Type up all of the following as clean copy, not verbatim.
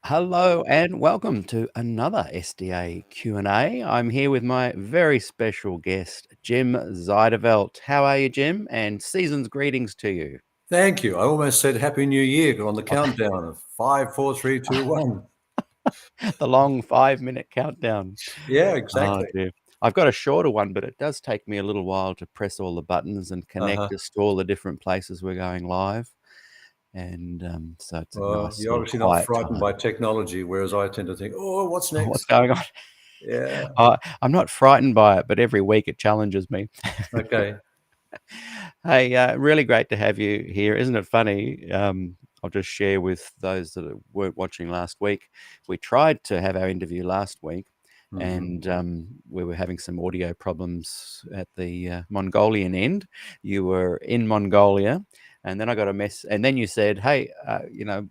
Hello and welcome to another SDA Q&A. I'm here with my very special guest, Jim Zyderveld. How are you, Jim? And season's greetings to you. Thank you. I almost said Happy New Year on the countdown of 5, 4, 3, 2, 1. The long 5-minute countdown. Yeah, Oh, exactly. dear. I've got a shorter one, but it does take me a little while to press all the buttons and connect us to all the different places we're going live. And so it's a Well, nice you're little obviously not quiet frightened time. by technology, whereas I tend to think, oh, what's What's next? going on? Yeah. I'm not frightened by it, but every week it challenges me. Okay. Hey, really great to have you here. Isn't it funny? I'll just share with those that weren't watching last week. We tried to have our interview last week, Mm-hmm. and we were having some audio problems at the Mongolian end. You were in Mongolia, and then I got a mess. And then you said, "Hey, how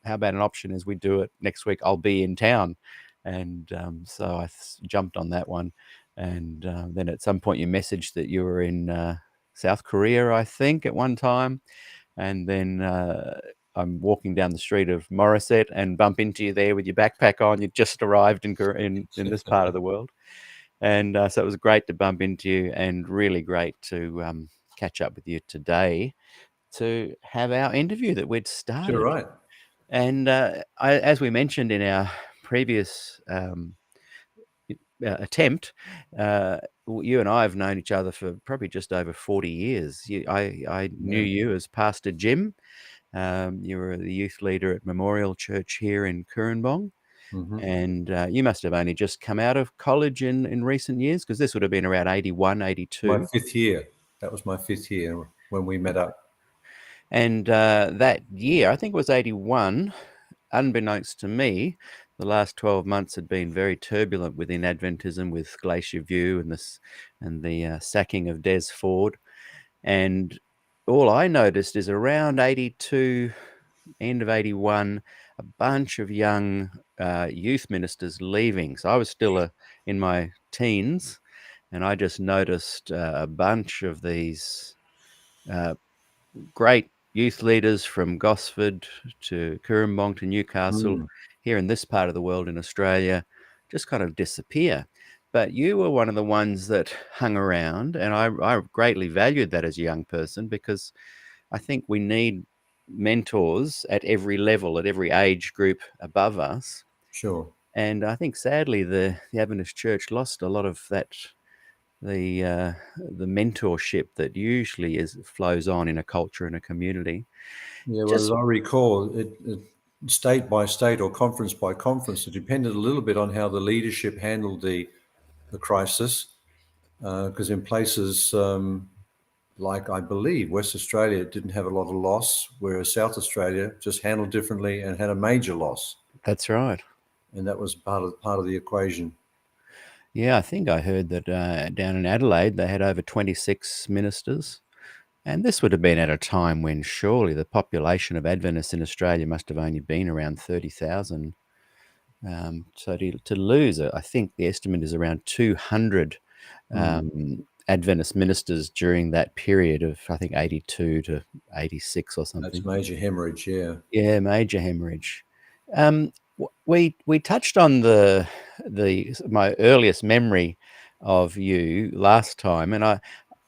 about an option is we do it next week? I'll be in town." And so I jumped on that one. And then at some point you messaged that you were in South Korea, I think, at one time. And then I'm walking down the street of Morisset and bump into you there with your backpack on. You just arrived in this part of the world. And so it was great to bump into you and really great to catch up with you today to have our interview that we'd Sure, started. right. And as we mentioned in our previous attempt, you and I have known each other for probably just over 40 years. I knew Yeah. you as Pastor Jim. You were the youth leader at Memorial Church here in Kurrambong. Mm-hmm. And you must have only just come out of college in recent years, because this would have been around 81, My 82. 5th year. That was my 5th year when we met up. And that year, I think it was 81, unbeknownst to me, the last 12 months had been very turbulent within Adventism with Glacier View and the sacking of Des Ford. And all I noticed is around 82, end of 81, a bunch of young youth ministers leaving. So I was still in my teens, and I just noticed a bunch of these uh, great youth leaders from Gosford to Currumbong to Newcastle, Mm. here in this part of the world in Australia, just kind of disappear. But you were one of the ones that hung around, and I greatly valued that as a young person, because I think we need mentors at every level, at every age group above us. Sure. And I think sadly the Adventist Church lost a lot of that, the mentorship that usually flows on in a culture and a community. Yeah, well, as Just I recall, state by state or conference by conference, it depended a little bit on how the leadership handled the crisis. Because in places like I believe West Australia didn't have a lot of loss, whereas South Australia just handled differently and had a major loss, That's right. and that was part of the equation. Yeah, I think I heard that down in Adelaide they had over 26 ministers. And this would have been at a time when surely the population of Adventists in Australia must have only been around 30,000. So to lose, I think the estimate is around 200 Mm. Adventist ministers during that period of, I think, 82 to 86 or That's something. major hemorrhage, yeah. Yeah, major hemorrhage. We touched on my earliest memory of you last time, and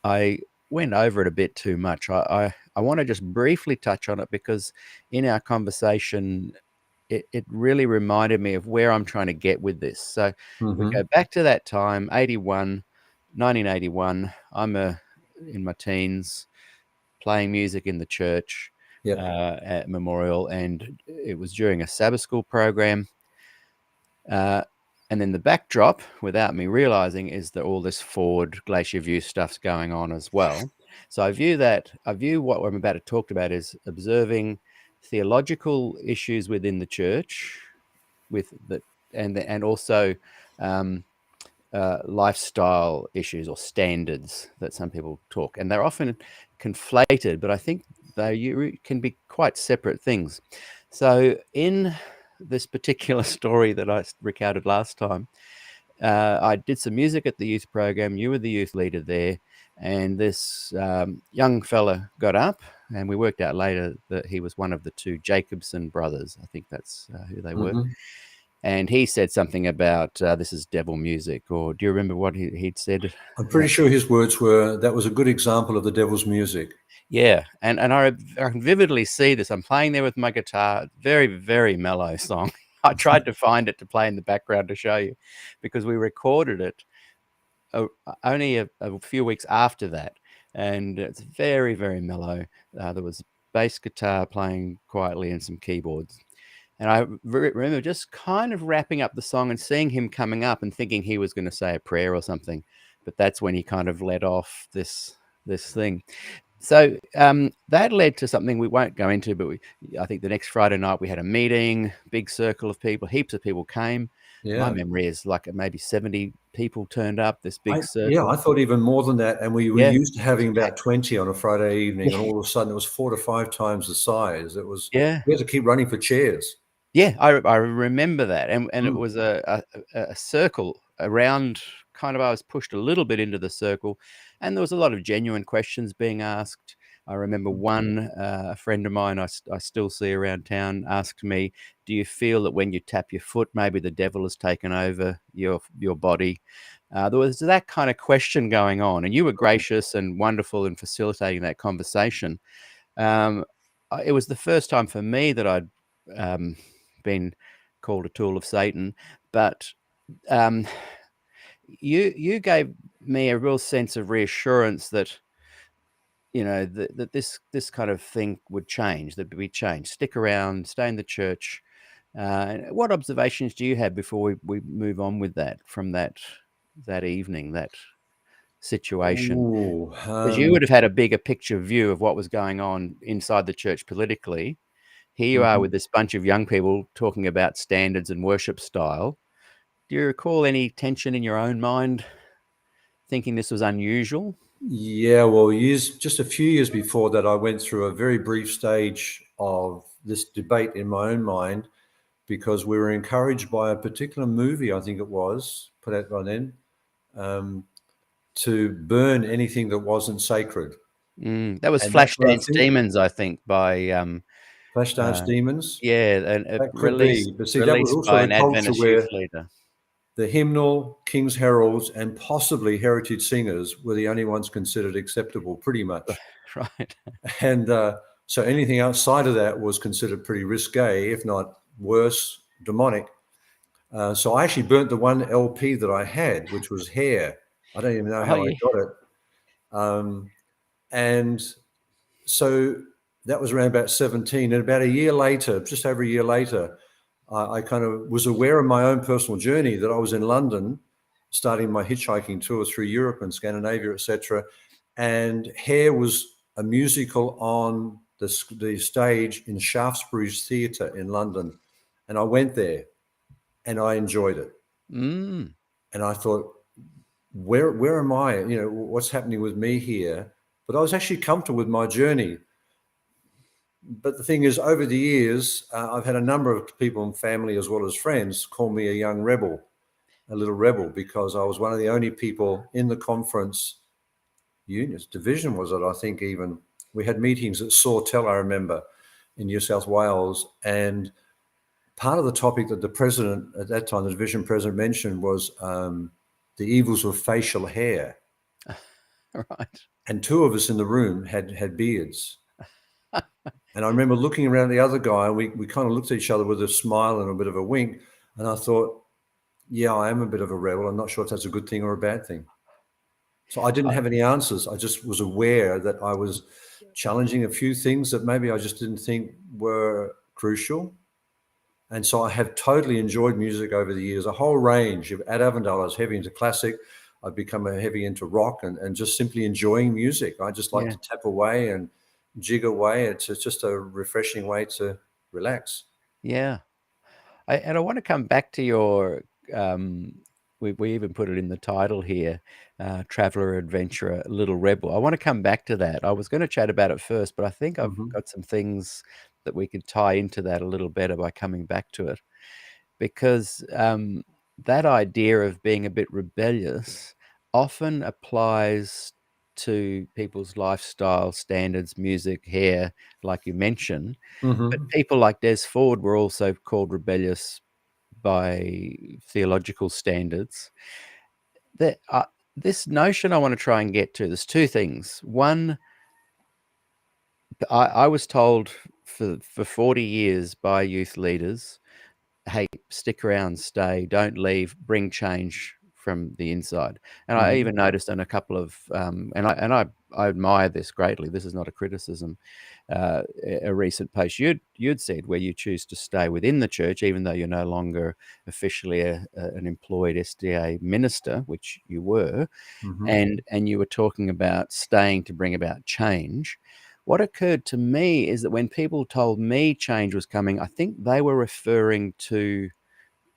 I went over it a bit too much. I want to just briefly touch on it, because in our conversation, it really reminded me of where I'm trying to get with this. So we Mm-hmm. go back to that time, 1981. I'm in my teens, playing music in the church Yep. at Memorial, and it was during a Sabbath school program. And then the backdrop, without me realizing, is that all this Ford Glacier View stuff's going on as well. So I view what I'm about to talk about is observing theological issues within the church, with the and also um, lifestyle issues or standards that some people talk, and they're often conflated, but I think they can be quite separate things. So in this particular story that I recounted last time, I did some music at the youth program. You were the youth leader there, And this young fella got up, and we worked out later that he was one of the two Jacobson brothers. I think that's who they were. Hmm. And he said something about this is devil music, or do you remember what he'd said? I'm pretty sure his words were, "That was a good example of the devil's music." Yeah, and I can vividly see this. I'm playing there with my guitar, very, very mellow song. I tried to find it to play in the background to show you, because we recorded it uh, only a few weeks after that, and it's very, very mellow. There was bass guitar playing quietly and some keyboards. And I remember just kind of wrapping up the song and seeing him coming up and thinking he was going to say a prayer or something, but that's when he kind of let off this thing. So that led to something we won't go into, but I think the next Friday night we had a meeting, big circle of people, heaps of people came. My Yeah. memory is like maybe 70 people turned up, this big Yeah, I circle. thought even more than that. And we were Yeah, used to having about packed. 20 on a Friday evening, Yeah, and all of a sudden it was 4 to 5 times the size. yeah. We had to keep running for chairs. Yeah, I remember that, and it Mm. was a circle around. Kind of, I was pushed a little bit into the circle, and there was a lot of genuine questions being asked. I remember one a friend of mine I still see around town asked me, "Do you feel that when you tap your foot, maybe the devil has taken over your body?" There was that kind of question going on, and you were gracious and wonderful in facilitating that conversation. Um, it was the first time for me that I'd um, been called a tool of Satan, but um, you gave me a real sense of reassurance that that this kind of thing would change, that we change. Stick around, stay in the church. What observations do you have before we move on with that from that evening, that situation? Ooh, Because you would have had a bigger picture view of what was going on inside the church politically. Here you are mhm. with this bunch of young people talking about standards and worship style. Do you recall any tension in your own mind, thinking this was unusual? Yeah, well, just a few years before that, I went through a very brief stage of this debate in my own mind because we were encouraged by a particular movie, I think it was, put out by then, um, to burn anything that wasn't sacred. That was And that's what I Flashdance think. Demons, I think, by Flashdance uh, Demons, yeah, and that could released be. But see, that was released also by the an culture Adventist youth where leader. the hymnal, King's Heralds, and possibly heritage singers were the only ones considered acceptable, pretty much. Right. And so anything outside of that was considered pretty risque, if not worse, demonic. So I actually burnt the one LP that I had, which was Hair. I don't even know Oh how I yeah. got it. And so that was around about 17. And about a year later, just over a year later, I kind of was aware of my own personal journey that I was in London, starting my hitchhiking tour through Europe and Scandinavia, etc. And Hair was a musical on the stage in Shaftesbury's Theatre in London. And I went there and I enjoyed it. Mm. And I thought, where am I? What's happening with me here? But I was actually comfortable with my journey. But the thing is, over the years, I've had a number of people in family as well as friends call me a young rebel, a little rebel, because I was one of the only people in the conference units division, was it? I think even we had meetings at Sawtell, I remember, in New South Wales, and part of the topic that the president at that time, the division president, mentioned was the evils of facial hair, Right. and two of us in the room had beards. And I remember looking around at the other guy, and we kind of looked at each other with a smile and a bit of a wink. And I thought, yeah, I am a bit of a rebel. I'm not sure if that's a good thing or a bad thing. So I didn't have any answers. I just was aware that I was challenging a few things that maybe I just didn't think were crucial. And so I have totally enjoyed music over the years, a whole range. At Avondale, I was heavy into classic. I've become a heavy into rock and just simply enjoying music. I just like Yeah. to tap away and jig away. It's just a refreshing way to relax. Yeah. And I want to come back to your. We even put it in the title here, traveler, adventurer, little rebel. I want to come back to that. I was going to chat about it first, but I think I've Mhm. got some things that we could tie into that a little better by coming back to it, because that idea of being a bit rebellious often applies to people's lifestyle standards, music, hair, like you mentioned. But Mm-hmm. people like Des Ford were also called rebellious by theological standards. That this notion I want to try and get to, there's two things. One, I was told for 40 years by youth leaders, hey, stick around, stay, don't leave, bring change from the inside. And I Mm-hmm. even noticed in a couple of, I admire this greatly. This is not a criticism. A recent post you'd said where you choose to stay within the church, even though you're no longer officially an employed SDA minister, which you were, Mm-hmm. and you were talking about staying to bring about change. What occurred to me is that when people told me change was coming, I think they were referring to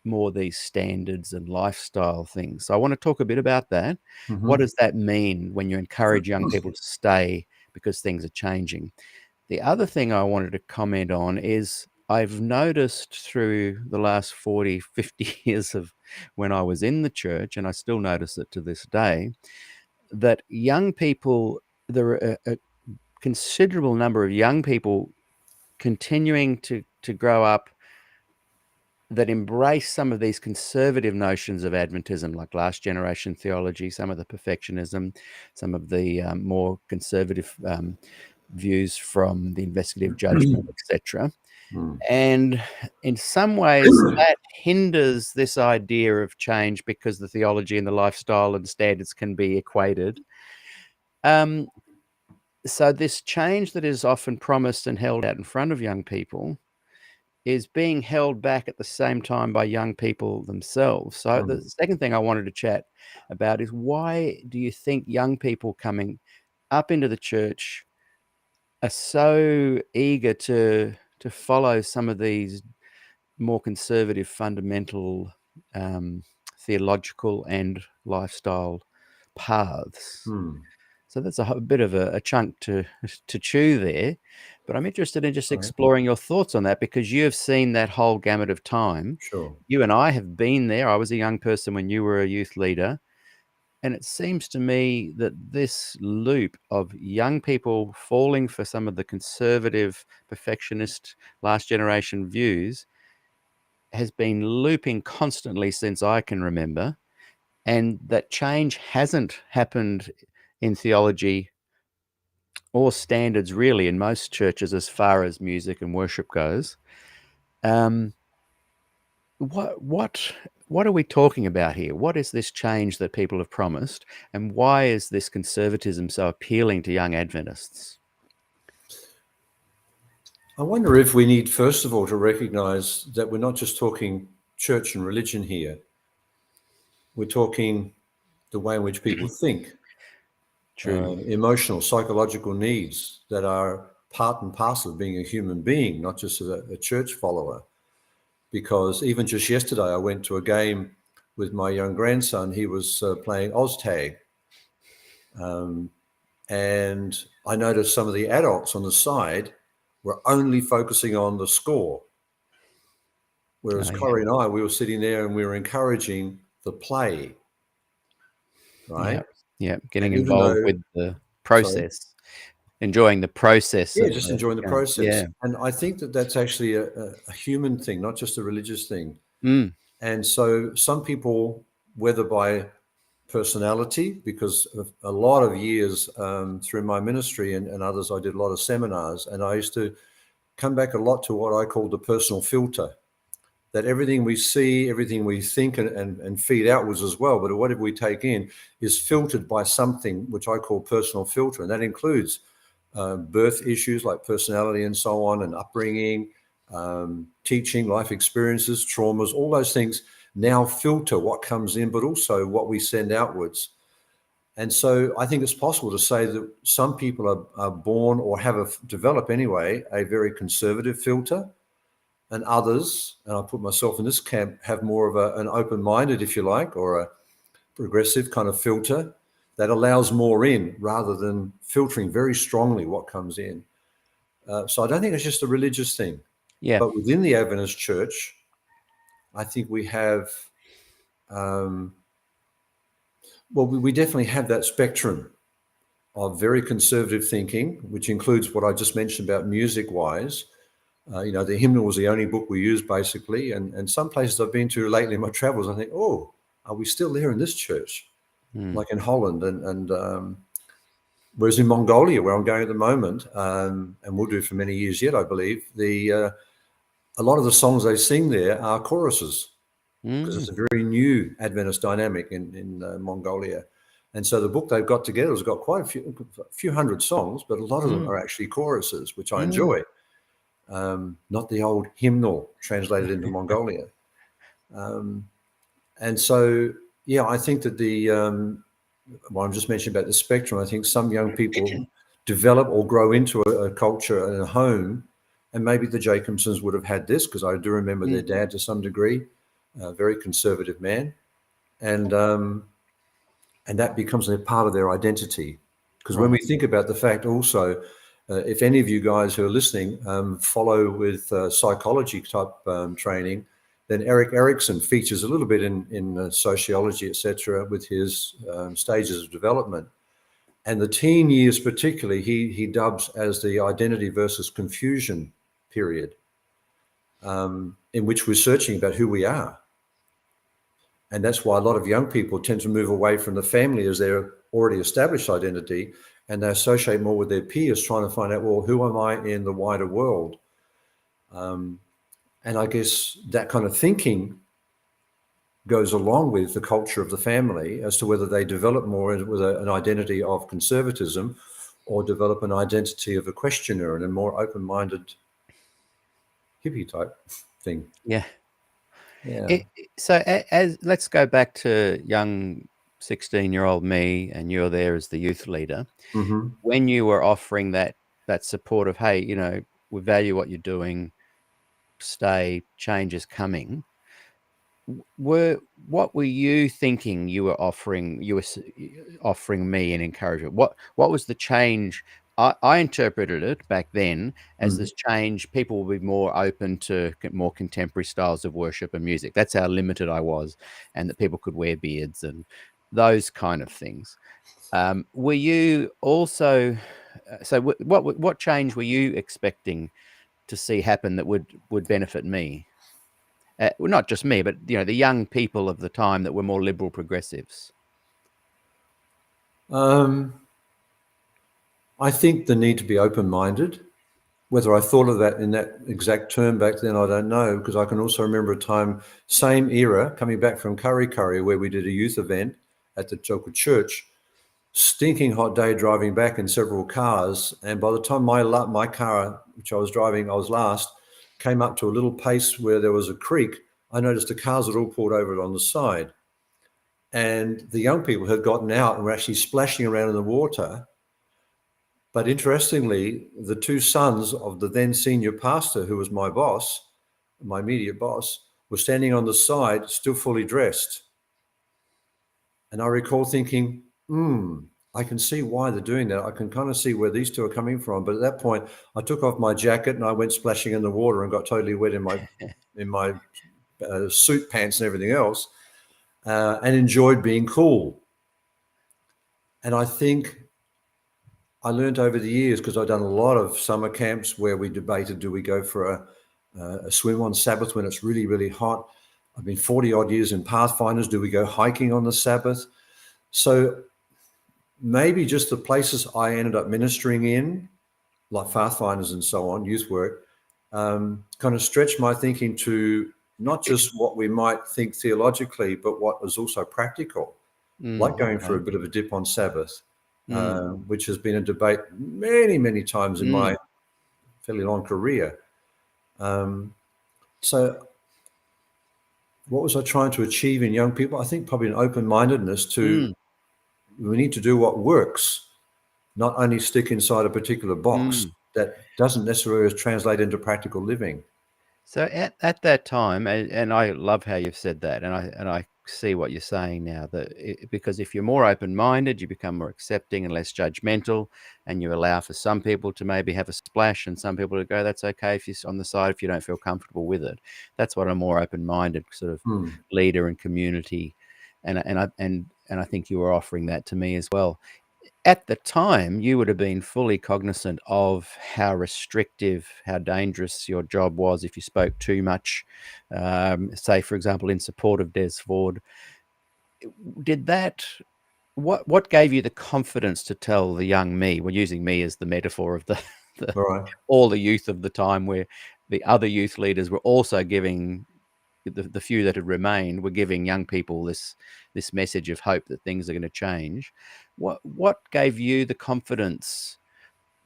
more these standards and lifestyle things. So I want to talk a bit about that. What Mm-hmm. does that mean when you encourage young people to stay because things are changing? The other thing I wanted to comment on is I've noticed through the last 40, 50 years of when I was in the church, and I still notice it to this day, that young people, there are a considerable number of young people continuing to grow up that embrace some of these conservative notions of Adventism, like last generation theology, some of the perfectionism, some of the more conservative views from the investigative judgment, etc. And in some ways, that hinders this idea of change because the theology and the lifestyle and standards can be equated. So this change that is often promised and held out in front of young people is being held back at the same time by young people themselves. So the second thing I wanted to chat about is, why do you think young people coming up into the church are so eager to follow some of these more conservative, fundamental theological and lifestyle paths? Mm-hmm. So that's a bit of a chunk to chew there, but I'm interested in just Right. exploring your thoughts on that, because you have seen that whole gamut of time. Sure. You and I have been there. I was a young person when you were a youth leader, and it seems to me that this loop of young people falling for some of the conservative, perfectionist, last generation views has been looping constantly since I can remember, and that change hasn't happened in theology or standards really in most churches as far as music and worship goes. Um, what are we talking about here? What is this change that people have promised, and why is this conservatism so appealing to young Adventists? I wonder if we need, first of all, to recognize that we're not just talking church and religion here. We're talking the way in which people think, True. emotional, psychological needs that are part and parcel of being a human being, not just a church follower. Because even just yesterday, I went to a game with my young grandson. He was playing OzTag. And I noticed some of the adults on the side were only focusing on the score. Whereas Oh, yeah. Corey and I, we were sitting there and we were encouraging the play, Yeah. right? Yeah. Getting And even involved though, with the sorry, process, enjoying the process yeah, of just the enjoying the game. process. Yeah. And I think that that's actually a human thing, not just a religious thing. Mm. And so some people, whether by personality, because of a lot of years through my ministry and others, I did a lot of seminars, and I used to come back a lot to what I call the personal filter, that everything we see, everything we think and feed outwards as well, but whatever we take in is filtered by something which I call personal filter. And that includes birth issues like personality and so on, and upbringing, teaching, life experiences, traumas, all those things now filter what comes in, but also what we send outwards. And so I think it's possible to say that some people are born or develop anyway, a very conservative filter, and others, and I put myself in this camp, have more of an open-minded, if you like, or a progressive kind of filter that allows more in rather than filtering very strongly what comes in. So I don't think it's just a religious thing. Yeah. But within the Adventist church, I think we have, we definitely have that spectrum of very conservative thinking, which includes what I just mentioned about music-wise. The hymnal was the only book we used, basically. And some places I've been to lately in my travels, I think, oh, are we still there in this church? Like in Holland. And whereas in Mongolia, where I'm going at the moment, and we'll do for many years yet, I believe, a lot of the songs they sing there are choruses, because it's a very new Adventist dynamic in Mongolia. And so the book they've got together has got quite a few hundred songs, but a lot of them are actually choruses, which I enjoy. Not the old hymnal translated into Mongolia. And so, yeah, I think that I'm just mentioning about the spectrum. I think some young people develop or grow into a culture and a home, and maybe the Jacobsons would have had this, because I do remember their dad to some degree, a very conservative man, and that becomes a part of their identity. Because when we think about the fact also, if any of you guys who are listening follow with psychology type training, then Erik Erikson features a little bit in sociology, etc., with his stages of development. And the teen years particularly, he dubs as the identity versus confusion period, in which we're searching about who we are. And that's why a lot of young people tend to move away from the family as their already established identity, and they associate more with their peers, trying to find out, well, who am I in the wider world? And I guess that kind of thinking goes along with the culture of the family as to whether they develop more with an identity of conservatism or develop an identity of a questioner and a more open-minded hippie type thing. Yeah. Yeah. So as let's go back to young 16-year-old me, and you're there as the youth leader. Mm-hmm. When you were offering that support of, hey, we value what you're doing, stay, change is coming. What were you thinking you were offering? You were offering me an encouragement. What was the change? I interpreted it back then as this change. People will be more open to more contemporary styles of worship and music. That's how limited I was, and that people could wear beards and those kind of things. Were you also? So what change were you expecting to see happen that would benefit me? Well, not just me, but the young people of the time that were more liberal progressives. I think the need to be open-minded. Whether I thought of that in that exact term back then, I don't know, because I can also remember a time, same era, coming back from Kurri Kurri, where we did a youth event at the local church. Stinking hot day driving back in several cars, and by the time my car, which I was driving, I was last, came up to a little place where there was a creek, I noticed the cars had all pulled over on the side, and the young people had gotten out and were actually splashing around in the water. But interestingly, the two sons of the then senior pastor, who was my boss, my immediate boss, were standing on the side, still fully dressed. And I recall thinking, I can see why they're doing that. I can kind of see where these two are coming from. But at that point, I took off my jacket and I went splashing in the water and got totally wet in my suit pants and everything else, and enjoyed being cool. And I think I learned over the years, because I've done a lot of summer camps where we debated, do we go for a swim on Sabbath when it's really, really hot? I've been 40 odd years in Pathfinders. Do we go hiking on the Sabbath? So maybe just the places I ended up ministering in, like Pathfinders and so on, youth work, kind of stretched my thinking to not just what we might think theologically, but what was also practical, like going for a bit of a dip on Sabbath, which has been a debate many, many times in my fairly long career. So what was I trying to achieve in young people? I think probably an open-mindedness to we need to do what works, not only stick inside a particular box that doesn't necessarily translate into practical living. So at that time, and I love how you've said that, and I see what you're saying now, because if you're more open-minded, you become more accepting and less judgmental, and you allow for some people to maybe have a splash and some people to go, that's okay if you're on the side if you don't feel comfortable with it. That's what a more open-minded sort of leader and community, and I think you were offering that to me as well. At the time, you would have been fully cognizant of how restrictive, how dangerous your job was if you spoke too much. Say, for example, in support of Des Ford, did that? What gave you the confidence to tell the young me? We're using me as the metaphor of the All right. all the youth of the time, where the other youth leaders were also giving the few that had remained were giving young people this message of hope that things are going to change. What gave you the confidence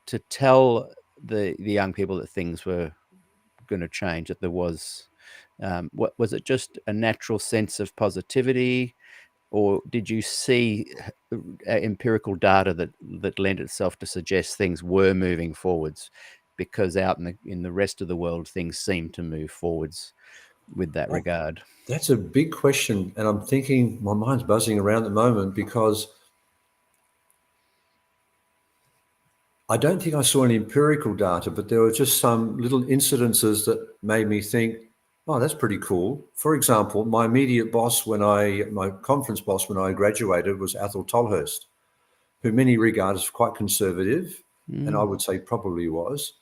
to tell the young people that things were going to change? That there was, what was it? Just a natural sense of positivity, or did you see empirical data that lent itself to suggest things were moving forwards? Because out in the rest of the world, things seem to move forwards with that regard. That's a big question. And I'm thinking, my mind's buzzing around at the moment because I don't think I saw any empirical data, but there were just some little incidences that made me think, oh, that's pretty cool. For example, my immediate boss my conference boss when I graduated was Athol Tolhurst, who many regard as quite conservative, and I would say probably was.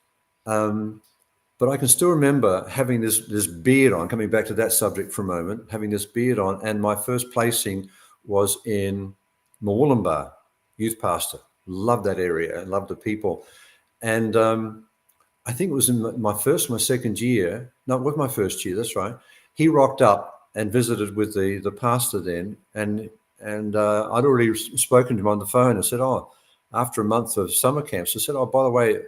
But I can still remember having this beard on, coming back to that subject for a moment, having this beard on, and my first placing was in Murwillumbah, youth pastor. Loved that area, loved the people. And I think it was in my second year, no, it was my first year, that's right. He rocked up and visited with the pastor then, and I'd already spoken to him on the phone and said, oh, after a month of summer camps, I said, oh, by the way,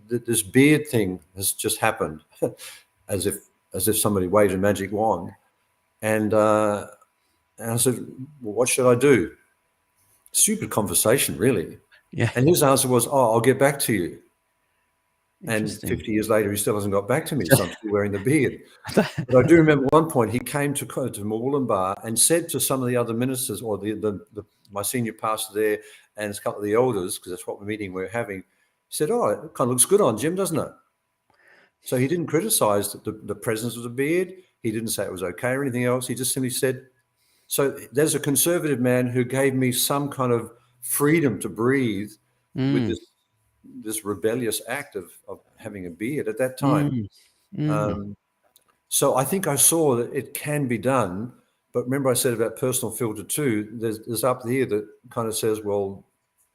this beard thing has just happened, as if somebody waved a magic wand. And I said, well, what should I do? Stupid conversation, really. Yeah. And his answer was, oh, I'll get back to you. And Interesting. 50 years later, he still hasn't got back to me, so I'm still wearing the beard. But I do remember at one point he came to Murwillumbah and said to some of the other ministers, or my senior pastor there and a couple of the elders, because that's what we're having, he said, oh, it kind of looks good on Jim, doesn't it? So he didn't criticize the presence of the beard. He didn't say it was okay or anything else. He just simply said, so there's a conservative man who gave me some kind of freedom to breathe with this rebellious act of having a beard at that time. So I think I saw that it can be done. But remember I said about personal filter too, there's up here that kind of says, well,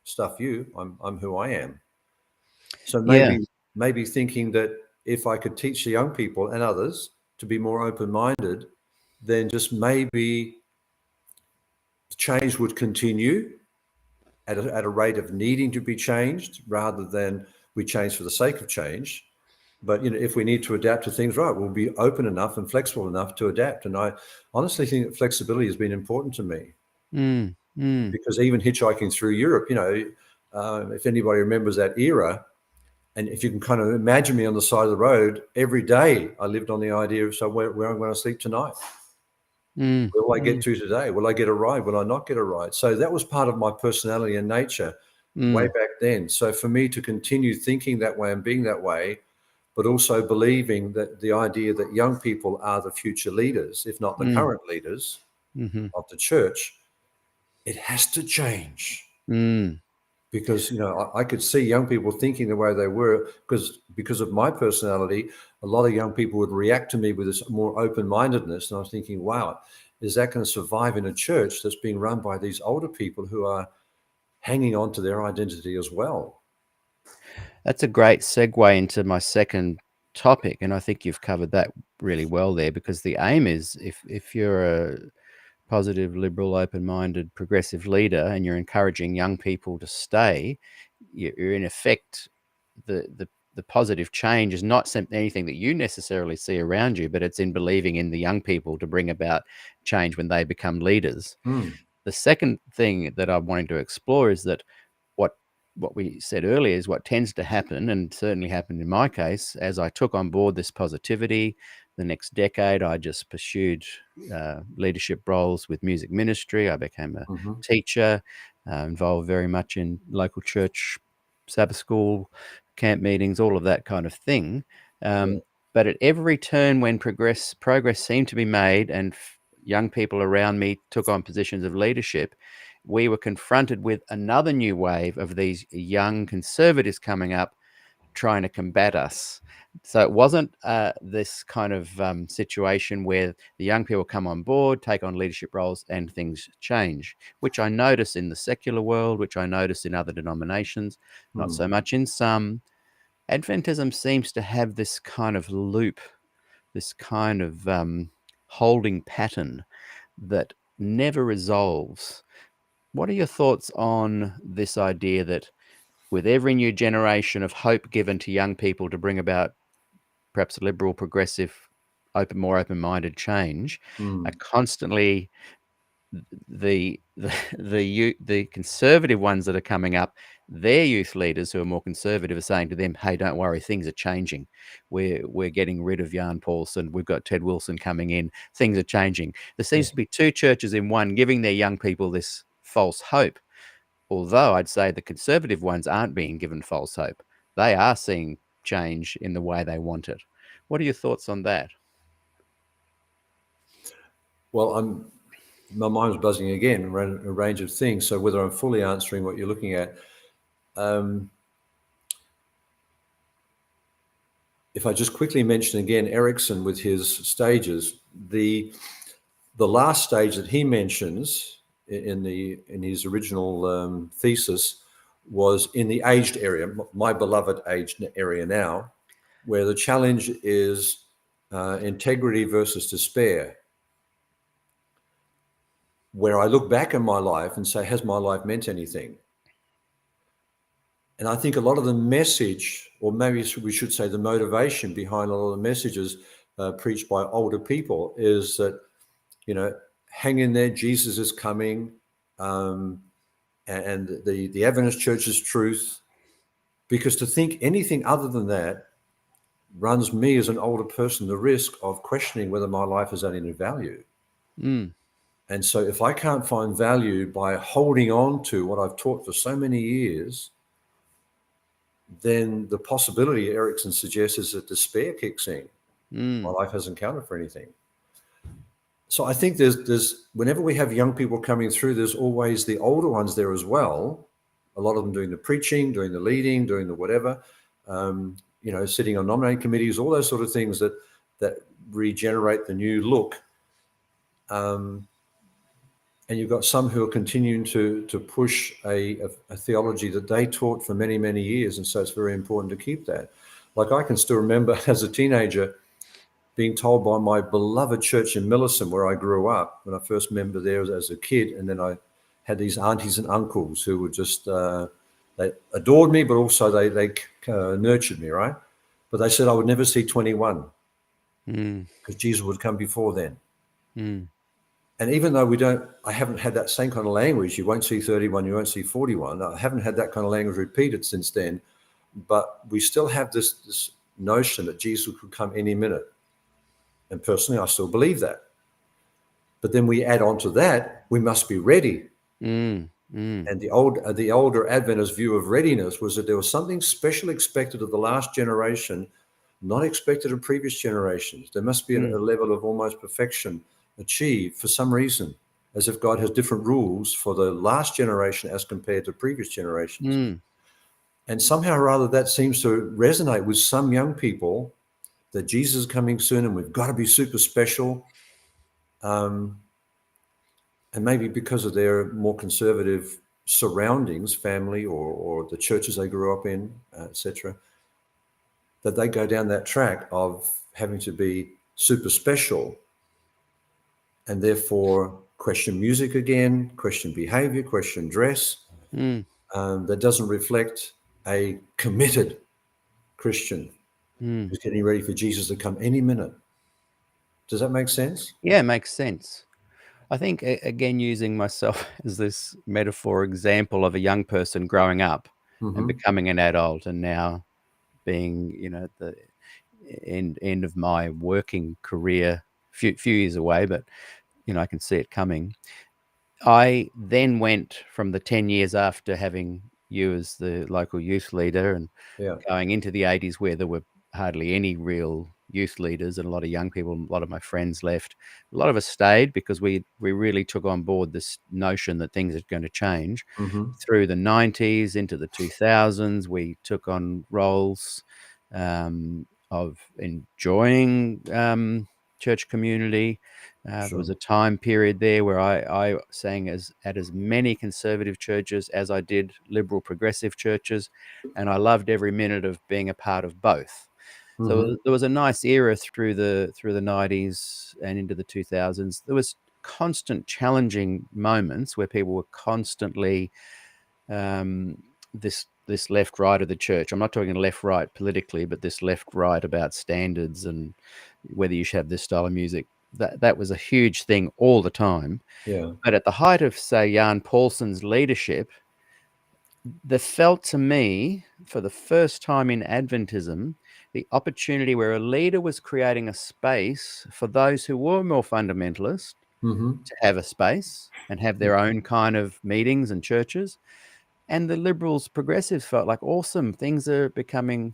stuff you, I'm who I am. So maybe thinking that if I could teach the young people and others to be more open-minded, then just maybe change would continue at a rate of needing to be changed rather than we change for the sake of change. But if we need to adapt to things, right, we'll be open enough and flexible enough to adapt. And I honestly think that flexibility has been important to me. Because even hitchhiking through Europe, if anybody remembers that era, and if you can kind of imagine me on the side of the road, every day I lived on the idea of, so where am I going to sleep tonight? Where will I get to today? Will I get a ride? Will I not get a ride? So that was part of my personality and nature way back then. So for me to continue thinking that way and being that way, but also believing that the idea that young people are the future leaders, if not the current leaders of the church, it has to change. Because, I could see young people thinking the way they were because of my personality. A lot of young people would react to me with this more open-mindedness. And I was thinking, wow, is that going to survive in a church that's being run by these older people who are hanging on to their identity as well? That's a great segue into my second topic, and I think you've covered that really well there, because the aim is, if you're a positive, liberal, open-minded, progressive leader and you're encouraging young people to stay, you're in effect, the positive change is not anything that you necessarily see around you, but it's in believing in the young people to bring about change when they become leaders. The second thing that I'm wanting to explore is that what we said earlier is what tends to happen, and certainly happened in my case, as I took on board this positivity. The next decade, I just pursued leadership roles with music ministry. I became a teacher, involved very much in local church, Sabbath school, camp meetings, all of that kind of thing. But at every turn when progress seemed to be made and young people around me took on positions of leadership, we were confronted with another new wave of these young conservatives coming up trying to combat us. So it wasn't this kind of situation where the young people come on board, take on leadership roles, and things change, which I notice in the secular world, which I notice in other denominations, not so much in some. Adventism seems to have this kind of loop, this kind of holding pattern that never resolves. What are your thoughts on this idea that with every new generation of hope given to young people to bring about perhaps liberal, progressive, more open-minded change, are constantly the conservative ones that are coming up, their youth leaders who are more conservative are saying to them, "Hey, don't worry, things are changing. We're getting rid of Jan Paulson. We've got Ted Wilson coming in. Things are changing." There seems to be two churches in one giving their young people this false hope. Although I'd say the conservative ones aren't being given false hope. They are seeing change in the way they want it. What are your thoughts on that? Well, my mind's buzzing again around a range of things. So whether I'm fully answering what you're looking at, if I just quickly mention again, Erickson with his stages, the last stage that he mentions in his original thesis was in the aged area, my beloved aged area now, where the challenge is integrity versus despair. Where I look back in my life and say, has my life meant anything? And I think a lot of the message, or maybe we should say the motivation behind a lot of the messages preached by older people is that, hang in there, Jesus is coming, and the Adventist Church is truth. Because to think anything other than that runs me as an older person the risk of questioning whether my life has any value. And so if I can't find value by holding on to what I've taught for so many years, then the possibility, Erickson suggests, is that despair kicks in. My life hasn't counted for anything. So I think there's whenever we have young people coming through, there's always the older ones there as well. A lot of them doing the preaching, doing the leading, doing the whatever, sitting on nominating committees, all those sort of things that regenerate the new look. And you've got some who are continuing to push a theology that they taught for many, many years. And so it's very important to keep that. Like I can still remember as a teenager being told by my beloved church in Millicent, where I grew up, when I first remember there as a kid. And then I had these aunties and uncles who were just, they adored me, but also they nurtured me, right? But they said I would never see 21 because Jesus would come before then. And even though I haven't had that same kind of language, you won't see 31, you won't see 41. I haven't had that kind of language repeated since then, but we still have this notion that Jesus could come any minute. And personally, I still believe that. But then we add on to that, we must be ready. And the older Adventist view of readiness was that there was something special expected of the last generation, not expected of previous generations. There must be a level of almost perfection achieved for some reason, as if God has different rules for the last generation as compared to previous generations. And somehow or other that seems to resonate with some young people, that Jesus is coming soon and we've got to be super special. And maybe because of their more conservative surroundings, family or the churches they grew up in, etc., that they go down that track of having to be super special and therefore question music again, question behavior, question dress, that doesn't reflect a committed Christian who's getting ready for Jesus to come any minute. Does that make sense? Yeah, it makes sense. I think, again, using myself as this metaphor example of a young person growing up and becoming an adult and now being, at the end of my working career, few years away, but, I can see it coming. I then went from the 10 years after having you as the local youth leader and going into the 80s where there were hardly any real youth leaders and a lot of young people. A lot of my friends left. A lot of us stayed because we really took on board this notion that things are going to change. Mm-hmm. Through the 90s into the 2000s, we took on roles of enjoying church community. There was a time period there where I sang at as many conservative churches as I did liberal progressive churches, and I loved every minute of being a part of both. So Mm-hmm. there was a nice era through the 90s and into the 2000s. There was constant challenging moments where people were constantly this left right of the church. I'm not talking left right politically, but this left right about standards and whether you should have this style of music. That was a huge thing all the time. Yeah. But at the height of, say, Jan Paulsen's leadership, there felt to me, for the first time in Adventism, the opportunity where a leader was creating a space for those who were more fundamentalist Mm-hmm. to have a space and have their own kind of meetings and churches. And the liberals, progressives felt like, awesome, things are becoming,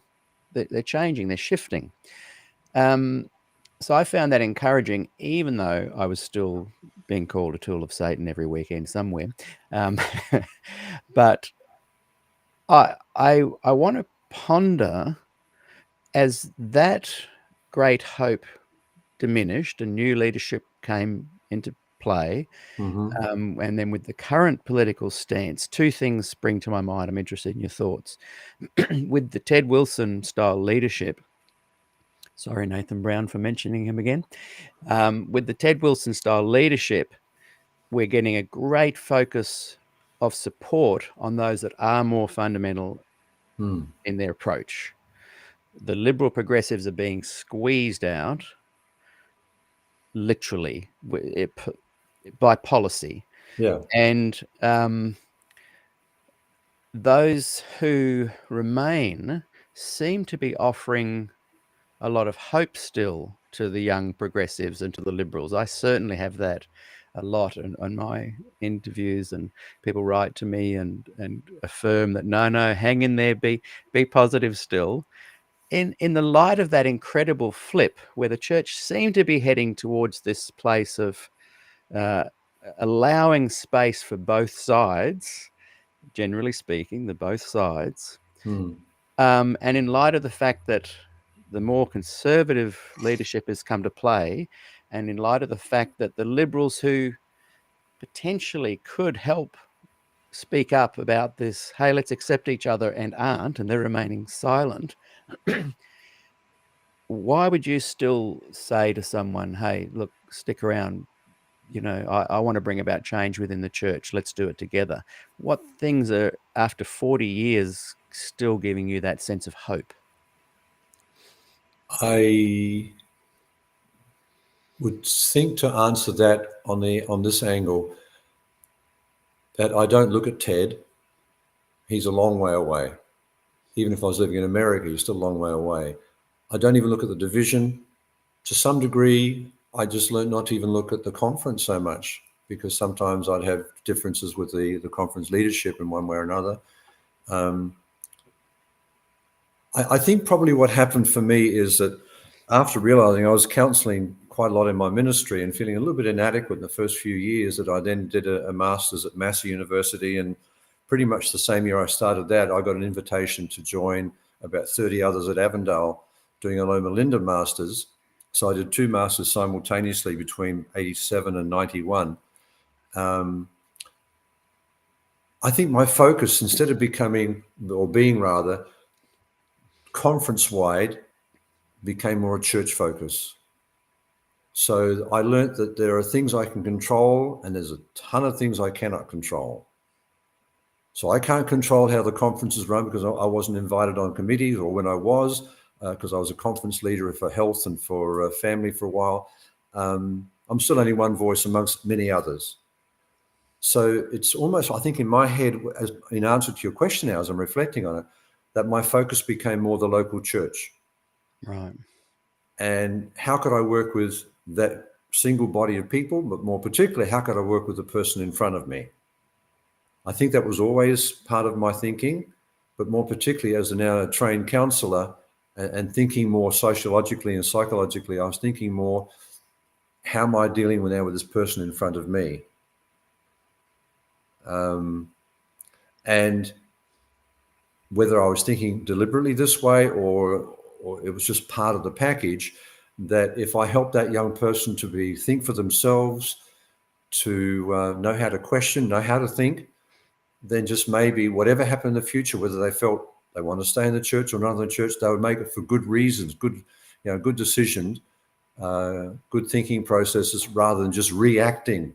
they're changing, they're shifting. So I found that encouraging, even though I was still being called a tool of Satan every weekend somewhere. But I want to ponder, as that great hope diminished and new leadership came into play, Mm-hmm. and then with the current political stance, two things spring to my mind. I'm interested in your thoughts. With the Ted Wilson style leadership, sorry, Nathan Brown, for mentioning him again. With the Ted Wilson style leadership, we're getting a great focus of support on those that are more fundamental Mm. in their approach. The liberal progressives are being squeezed out, literally, by policy. Yeah. And those who remain seem to be offering a lot of hope still to the young progressives and to the liberals. I certainly have that a lot on my interviews, and people write to me and affirm that no, hang in there, be positive still. In the light of that incredible flip, where the church seemed to be heading towards this place of allowing space for both sides, generally speaking, the both sides, Mm. and in light of the fact that the more conservative leadership has come to play, and in light of the fact that the liberals who potentially could help speak up about this, hey, let's accept each other, and aren't, and they're remaining silent, why would you still say to someone, hey, look, stick around, I want to bring about change within the church, let's do it together? What things are, after 40 years, still giving you that sense of hope? I would think, to answer that on this angle, that I don't look at Ted. He's a long way away. Even if I was living in America, he's still a long way away. I don't even look at the division. To some degree, I just learned not to even look at the conference so much, because sometimes I'd have differences with the conference leadership in one way or another. I think probably what happened for me is that after realizing I was counseling quite a lot in my ministry and feeling a little bit inadequate in the first few years, that I then did a master's at Massey University, and pretty much the same year I started that, I got an invitation to join about 30 others at Avondale doing a Loma Linda master's. So I did two masters simultaneously between 87 and 91. I think my focus, instead of becoming, or being rather, conference-wide, became more a church focus. So I learned that there are things I can control and there's a ton of things I cannot control. So I can't control how the conferences run because I wasn't invited on committees, or when I was, because I was a conference leader for health and for family for a while. I'm still only one voice amongst many others. So it's almost, I think in my head, as in answer to your question now, as I'm reflecting on it, that my focus became more the local church. Right. And how could I work with that single body of people, but more particularly, how could I work with the person in front of me? I think that was always part of my thinking, but more particularly as now a trained counsellor, and thinking more sociologically and psychologically. I was thinking more, how am I dealing now with this person in front of me? And whether I was thinking deliberately this way or it was just part of the package, that if I help that young person to think for themselves, to know how to question, know how to think, then just maybe whatever happened in the future, whether they felt they want to stay in the church or not in the church, they would make it for good reasons, good decisions, good thinking processes, rather than just reacting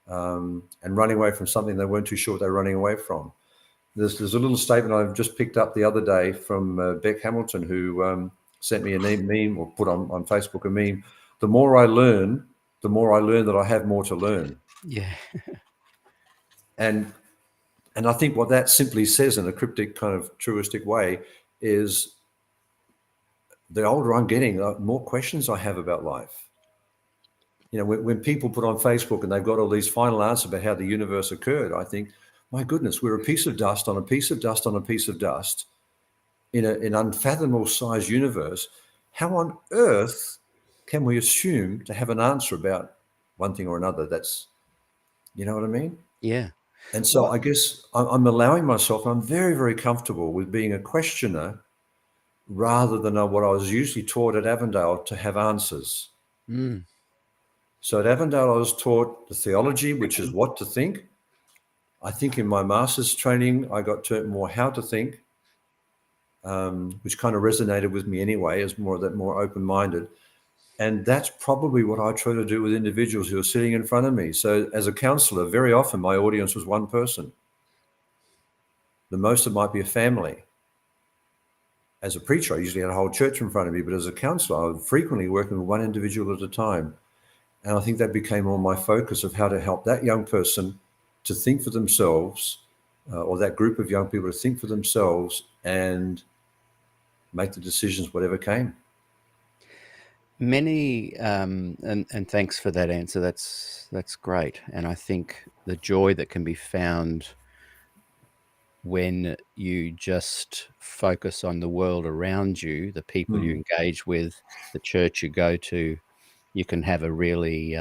and running away from something they weren't too sure what they were running away from. There's a little statement I've just picked up the other day from Beck Hamilton, who sent me a meme, or put on Facebook a meme. The more I learn that I have more to learn. Yeah. And I think what that simply says, in a cryptic kind of truistic way, is the older I'm getting, the more questions I have about life. You know, when people put on Facebook and they've got all these final answers about how the universe occurred, I think, my goodness, we're a piece of dust on a piece of dust on a piece of dust in an unfathomable size universe. How on earth can we assume to have an answer about one thing or another? That's, you know what I mean? Yeah. And so What? I guess I'm allowing myself, I'm very, very comfortable with being a questioner rather than what I was usually taught at Avondale, to have answers. Mm. So at Avondale, I was taught the theology, which is what to think. I think in my master's training, I got taught more how to think, which kind of resonated with me anyway, as more open-minded. And that's probably what I try to do with individuals who are sitting in front of me. So as a counselor, very often my audience was one person. The most it might be a family. As a preacher, I usually had a whole church in front of me, but as a counselor, I was frequently working with one individual at a time. And I think that became more my focus of how to help that young person to think for themselves, or that group of young people to think for themselves and make the decisions, whatever came. Many and thanks for that answer. That's great. And I think the joy that can be found when you just focus on the world around you, the people you engage with, the church you go to, you can have a really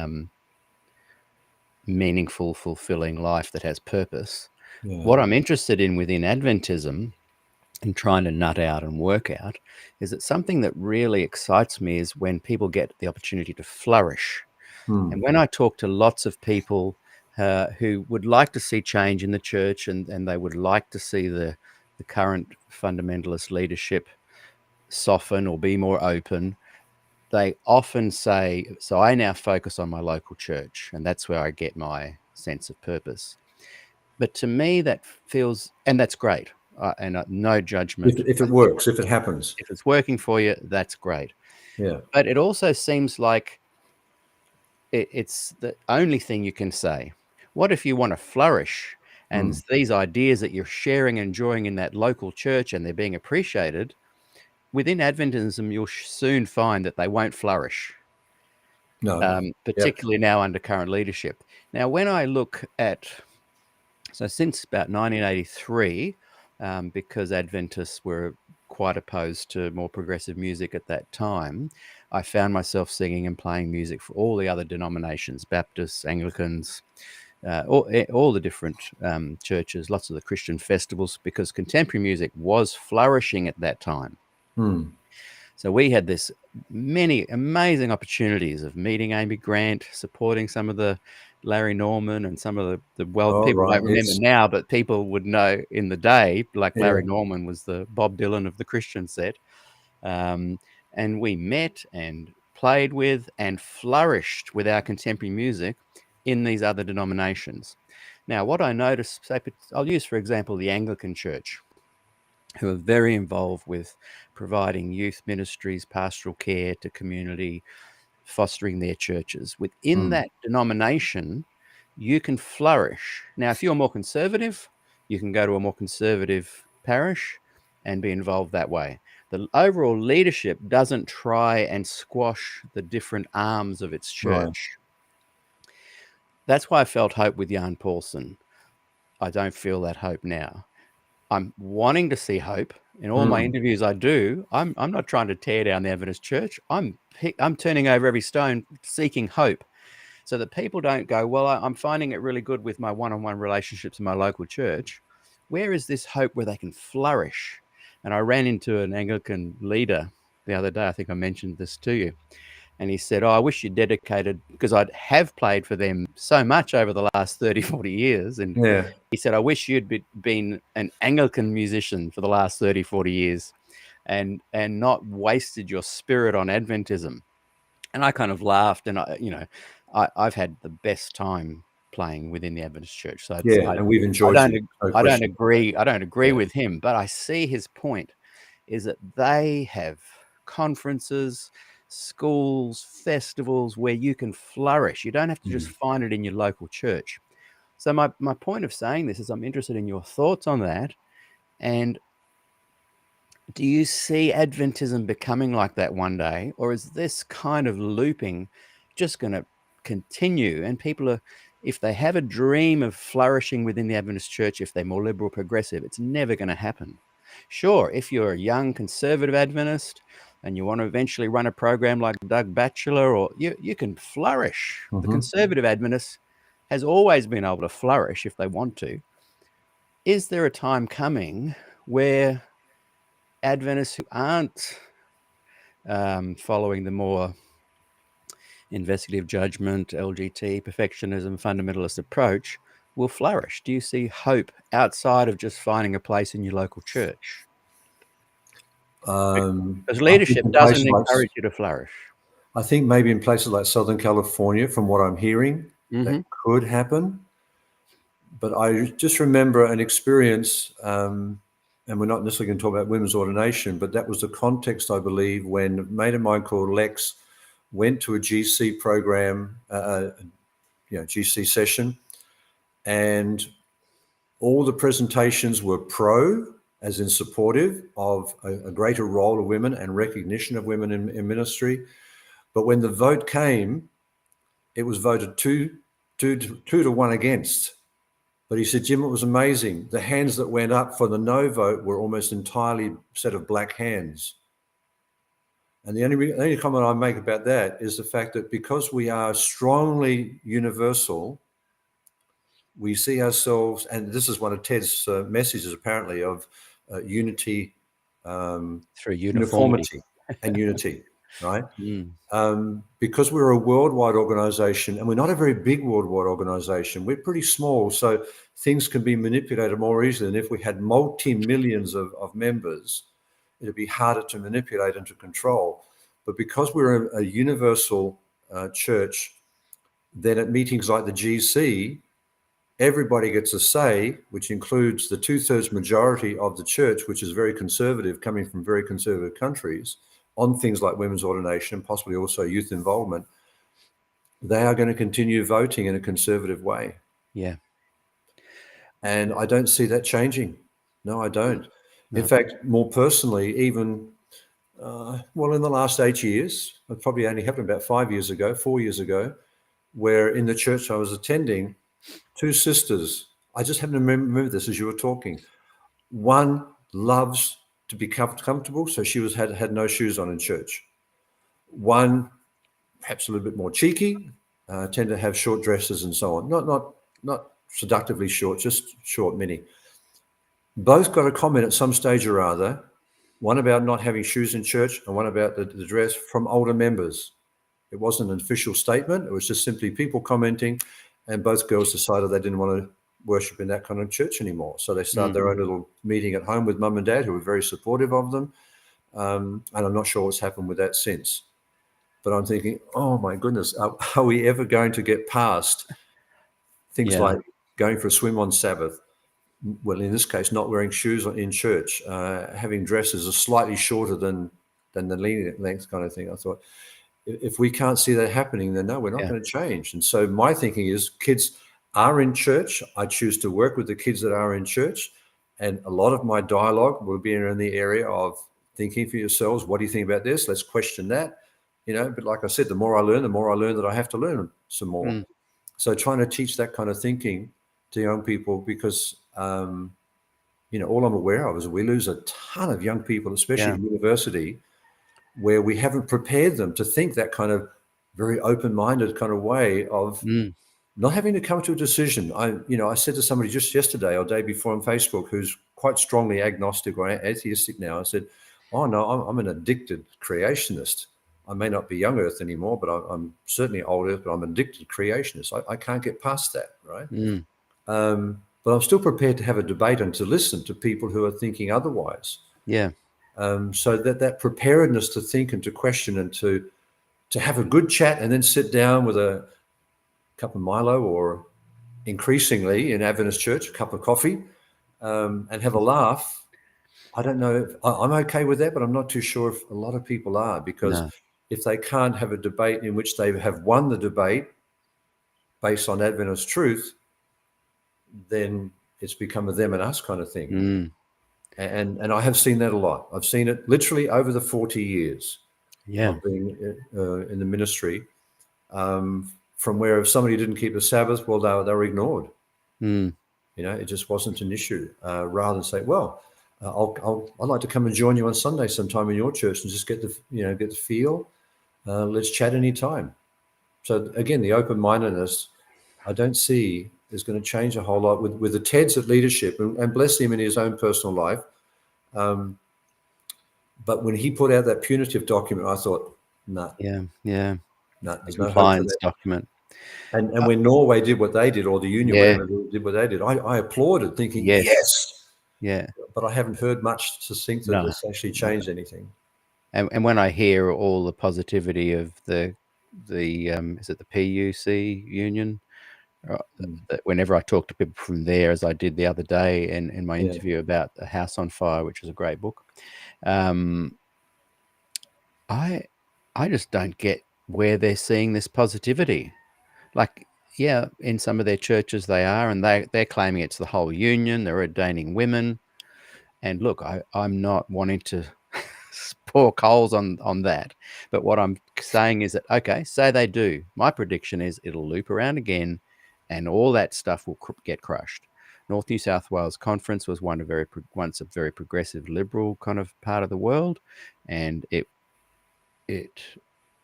meaningful, fulfilling life that has purpose. Yeah. What I'm interested in within Adventism and trying to nut out and work out is that something that really excites me is when people get the opportunity to flourish. And when I talk to lots of people who would like to see change in the church, and they would like to see the current fundamentalist leadership soften or be more open, they often say, so I now focus on my local church, and that's where I get my sense of purpose. But to me, that feels, and that's great, and no judgment. If it works, if it happens. If it's working for you, that's great. Yeah. But it also seems like it's the only thing you can say. What if you want to flourish and these ideas that you're sharing and enjoying in that local church and they're being appreciated, within Adventism, you'll soon find that they won't flourish, No. Yep. particularly now under current leadership. Now, when I look at, so since about 1983, because Adventists were quite opposed to more progressive music at that time, I found myself singing and playing music for all the other denominations, Baptists, Anglicans, all the different churches, lots of the Christian festivals, because contemporary music was flourishing at that time. So we had this many amazing opportunities of meeting Amy Grant, supporting some of the Larry Norman and some of the Oh, people right. don't remember Yes. now, but people would know in the day, like Yeah. Larry Norman was the Bob Dylan of the Christian set. And we met and played with and flourished with our contemporary music in these other denominations. Now, what I noticed, say, I'll use, for example, the Anglican Church, who are very involved with providing youth ministries, pastoral care to community, fostering their churches. Within that denomination, you can flourish. Now, if you're more conservative, you can go to a more conservative parish and be involved that way. The overall leadership doesn't try and squash the different arms of its Right. church. That's why I felt hope with Jan Paulsen. I don't feel that hope now. I'm wanting to see hope. In all my interviews I do, I'm not trying to tear down the Adventist church. I'm turning over every stone, seeking hope, so that people don't go, well, I'm finding it really good with my one-on-one relationships in my local church. Where is this hope where they can flourish? And I ran into an Anglican leader the other day. I think I mentioned this to you. And he said, I wish you dedicated, because I have played for them so much over the last 30, 40 years. And Yeah. he said, I wish you'd been an Anglican musician for the last 30, 40 years and not wasted your spirit on Adventism. And I kind of laughed, and I've had the best time playing within the Adventist church. So Yeah. And we've enjoyed you. No I don't question. agree. I don't agree Yeah. with him, but I see his point is that they have conferences, schools, festivals where you can flourish. You don't have to just find it in your local church. So my point of saying this is I'm interested in your thoughts on that. And do you see Adventism becoming like that one day, or is this kind of looping just going to continue? And people are, if they have a dream of flourishing within the Adventist church, if they're more liberal, progressive, it's never going to happen. Sure, if you're a young conservative Adventist and you want to eventually run a program like Doug Batchelor, or you can flourish. The conservative Adventist has always been able to flourish if they want to. Is there a time coming where Adventists who aren't following the more investigative judgment, LGT, perfectionism, fundamentalist approach will flourish? Do you see hope outside of just finding a place in your local church? Because I think leadership in doesn't places like, encourage you to flourish. I think maybe in places like Southern California, from what I'm hearing, that Mm-hmm. could happen. But I just remember an experience, and we're not necessarily going to talk about women's ordination, but that was the context, I believe, when a mate of mine called Lex went to a GC program, GC session, and all the presentations were pro, as in supportive of a greater role of women and recognition of women in ministry. But when the vote came, it was voted two to one against. But he said, Jim, it was amazing. The hands that went up for the no vote were almost entirely a set of black hands. And the only comment I make about that is the fact that because we are strongly universal, we see ourselves, and this is one of Ted's messages apparently, of unity, Through uniformity and unity, right? Mm. Because we're a worldwide organization, and we're not a very big worldwide organization, we're pretty small, so things can be manipulated more easily than if we had multi-millions of members. It'd be harder to manipulate and to control. But because we're a universal church, then at meetings like the GC, everybody gets a say, which includes the 2/3 majority of the church, which is very conservative, coming from very conservative countries, on things like women's ordination, possibly also youth involvement. They are going to continue voting in a conservative way. Yeah. And I don't see that changing. No, I don't. No. In fact, more personally, even, in the last 8 years, it probably only happened about 4 years ago, where in the church I was attending, two sisters, I just happen to remember this as you were talking. One loves to be comfortable, so she had no shoes on in church. One, perhaps a little bit more cheeky, tend to have short dresses and so on. Not seductively short, just short, mini. Both got a comment at some stage or other, one about not having shoes in church and one about the dress, from older members. It wasn't an official statement. It was just simply people commenting, and both girls decided they didn't want to worship in that kind of church anymore. So they started their own little meeting at home with mum and dad, who were very supportive of them. And I'm not sure what's happened with that since. But I'm thinking, oh my goodness, are we ever going to get past things like going for a swim on Sabbath? Well, in this case, not wearing shoes in church, having dresses are slightly shorter than the length kind of thing. I thought, if we can't see that happening, then no, we're not going to change. And so my thinking is, kids are in church. I choose to work with the kids that are in church. And a lot of my dialogue will be in the area of thinking for yourselves, what do you think about this? Let's question that. But like I said, the more I learn that I have to learn some more. So trying to teach that kind of thinking to young people, because all I'm aware of is we lose a ton of young people, especially at university, where we haven't prepared them to think that kind of very open-minded kind of way of not having to come to a decision. I said to somebody just yesterday or day before on Facebook, who's quite strongly agnostic or atheistic now, I said, oh no, I'm an addicted creationist. I may not be young earth anymore, but I'm certainly old earth, but I'm an addicted creationist. I can't get past that, right? But I'm still prepared to have a debate and to listen to people who are thinking otherwise. Yeah. So that preparedness to think and to question and to have a good chat and then sit down with a cup of Milo or increasingly in Adventist church, a cup of coffee, and have a laugh. I don't know. I'm okay with that, but I'm not too sure if a lot of people are, because if they can't have a debate in which they have won the debate based on Adventist truth, then it's become a them and us kind of thing. And I have seen that a lot. I've seen it literally over the 40 years of being in the ministry, from where if somebody didn't keep the Sabbath, well, they were ignored. It just wasn't an issue. Rather than say, well, I'd like to come and join you on Sunday sometime in your church and just get the feel. Let's chat anytime. So again, the open-mindedness, I don't see is going to change a whole lot with the Ted's at leadership, and bless him in his own personal life. But when he put out that punitive document, I thought, nah. There's no hope for that document. And when Norway did what they did, or the Union, whatever, did what they did, I applauded, thinking, yes. But I haven't heard much to think that it's actually changed anything. And when I hear all the positivity of the is it the PUC union? Whenever I talk to people from there, as I did the other day in my interview about The House on Fire, which is a great book, I just don't get where they're seeing this positivity. Like, in some of their churches they are, and they're claiming it's the whole union. They're ordaining women. And look, I'm not wanting to pour coals on that. But what I'm saying is that, okay, say they do. My prediction is it'll loop around again and all that stuff will get crushed. North New South Wales Conference was once a very progressive liberal kind of part of the world, and it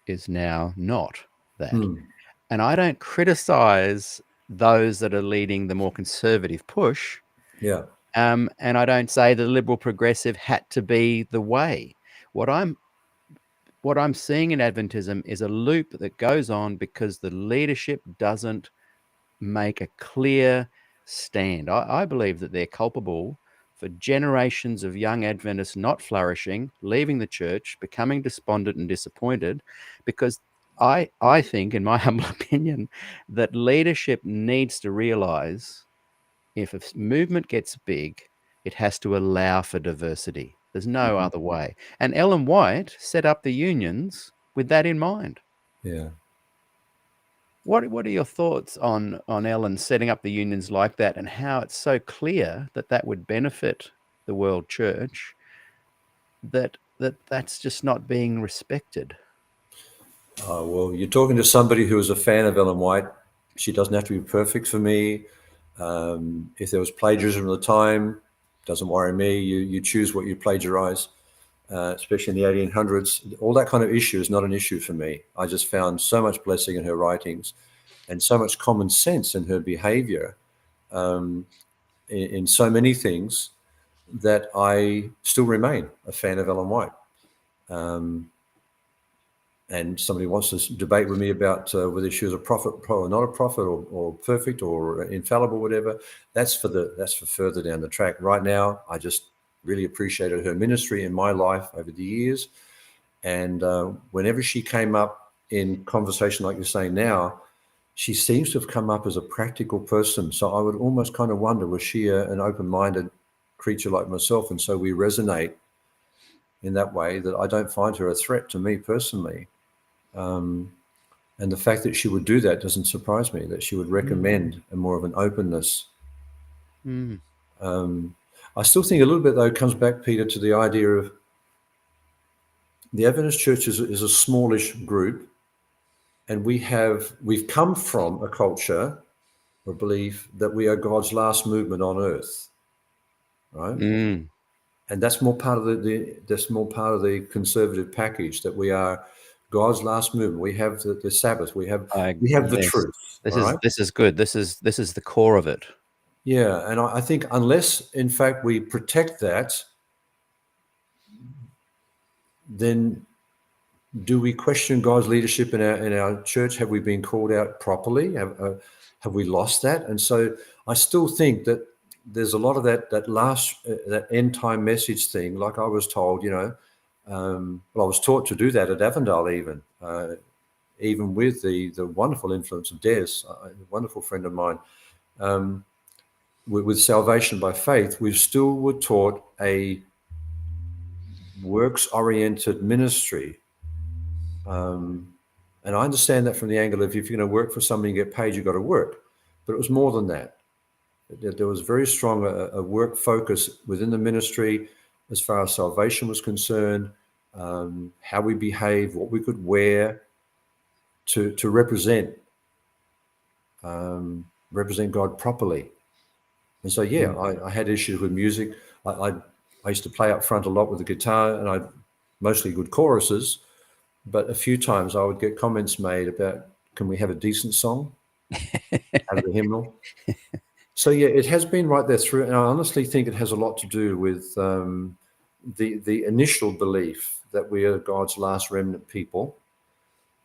is now not that. And I don't criticize those that are leading the more conservative push. And I don't say the liberal progressive had to be the way. What I'm seeing in Adventism is a loop that goes on because the leadership doesn't make a clear stand. I believe that they're culpable for generations of young Adventists not flourishing, leaving the church, becoming despondent and disappointed, because I think, in my humble opinion, that leadership needs to realize if a movement gets big, it has to allow for diversity. There's no other way. And Ellen White set up the unions with that in mind. What are your thoughts on Ellen setting up the unions like that, and how it's so clear that would benefit the world church, that's just not being respected? Well, you're talking to somebody who is a fan of Ellen White. She doesn't have to be perfect for me. If there was plagiarism at the time, doesn't worry me. You choose what you plagiarize, especially in the 1800s. All that kind of issue is not an issue for me. I just found so much blessing in her writings and so much common sense in her behavior, in so many things, that I still remain a fan of Ellen White. And somebody wants to debate with me about whether she was a prophet or not a prophet, or perfect or infallible, whatever, that's for further down the track. Right now, I just really appreciated her ministry in my life over the years. And whenever she came up in conversation like you're saying now, she seems to have come up as a practical person. So I would almost kind of wonder, was she an open-minded creature like myself? And so we resonate in that way, that I don't find her a threat to me personally. And the fact that she would do that doesn't surprise me, that she would recommend a more of an openness. I still think a little bit, though, it comes back, Peter, to the idea of the Adventist Church is a smallish group, and we've come from a culture or belief that we are God's last movement on earth. right? Mm. And that's more part of the conservative package, that we are God's last movement. We have the Sabbath. We have the Yes. truth. All right. This is good. This is the core of it. Yeah, and I think unless, in fact, we protect that, then do we question God's leadership in our church? Have we been called out properly? Have we lost that? And so I still think that there's a lot of that last that end time message thing. Like I was told, well, I was taught to do that at Avondale, even with the wonderful influence of Des, a wonderful friend of mine. With salvation by faith, we still were taught a works-oriented ministry. And I understand that from the angle of, if you're going to work for somebody and get paid, you've got to work. But it was more than that. There was very strong a work focus within the ministry as far as salvation was concerned, how we behave, what we could wear to represent God properly. And so, yeah, I had issues with music. I used to play up front a lot with the guitar, and I mostly good choruses. But a few times I would get comments made about, can we have a decent song out of the hymnal? So, yeah, it has been right there through. And I honestly think it has a lot to do with the initial belief that we are God's last remnant people,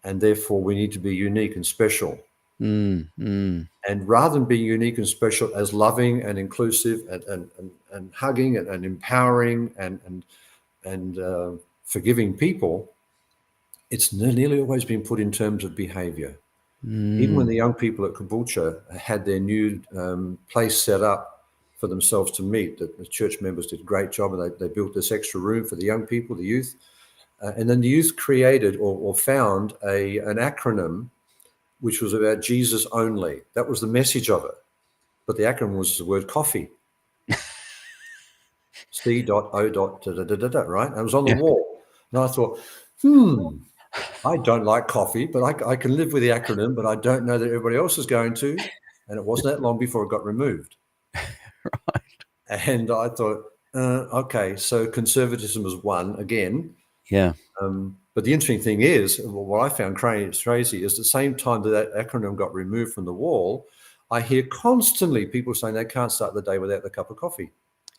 and therefore we need to be unique and special. And rather than being unique and special as loving and inclusive and hugging and empowering and forgiving people, it's nearly always been put in terms of behavior. Even when the young people at Caboolture had their new place set up for themselves to meet, the church members did a great job, and they built this extra room for the young people, the youth. And then the youth created or found an acronym which was about Jesus only. That was the message of it. But the acronym was the word coffee. C.O. right? And it was on the Yeah. wall. And I thought, I don't like coffee, but I can live with the acronym, but I don't know that everybody else is going to. And it wasn't that long before it got removed. Right. And I thought, okay, so conservatism was one again. Yeah. But the interesting thing is, what I found crazy is the same time that acronym got removed from the wall, I hear constantly people saying they can't start the day without the cup of coffee.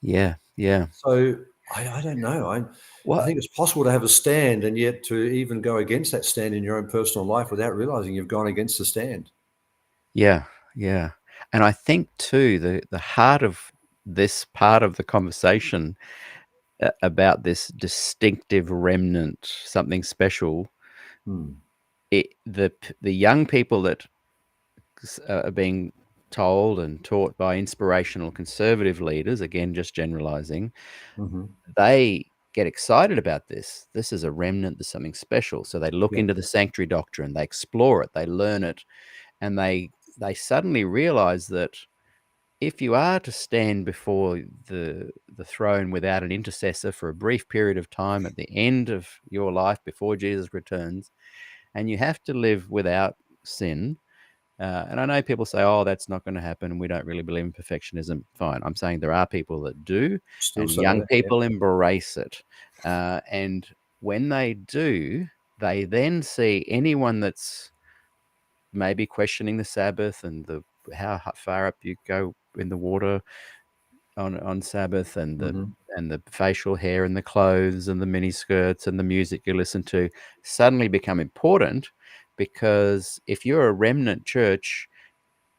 Yeah. Yeah. So I don't know. I think it's possible to have a stand and yet to even go against that stand in your own personal life without realizing you've gone against the stand. Yeah. Yeah. And I think too, the heart of this part of the conversation about this distinctive remnant, something special, the young people that are being told and taught by inspirational conservative leaders, again, just generalizing, they get excited about this. This is a remnant, there's something special. So they look into the sanctuary doctrine, they explore it, they learn it, and they suddenly realize that if you are to stand before the throne without an intercessor for a brief period of time at the end of your life before Jesus returns, and you have to live without sin, and I know people say, "Oh, that's not going to happen," and we don't really believe in perfectionism. Fine, I'm saying there are people that do, Still and say young that, people embrace it. And when they do, they then see anyone that's maybe questioning the Sabbath and how far up you go in the water on Sabbath, and the facial hair and the clothes and the mini skirts and the music you listen to suddenly become important, because if you're a remnant church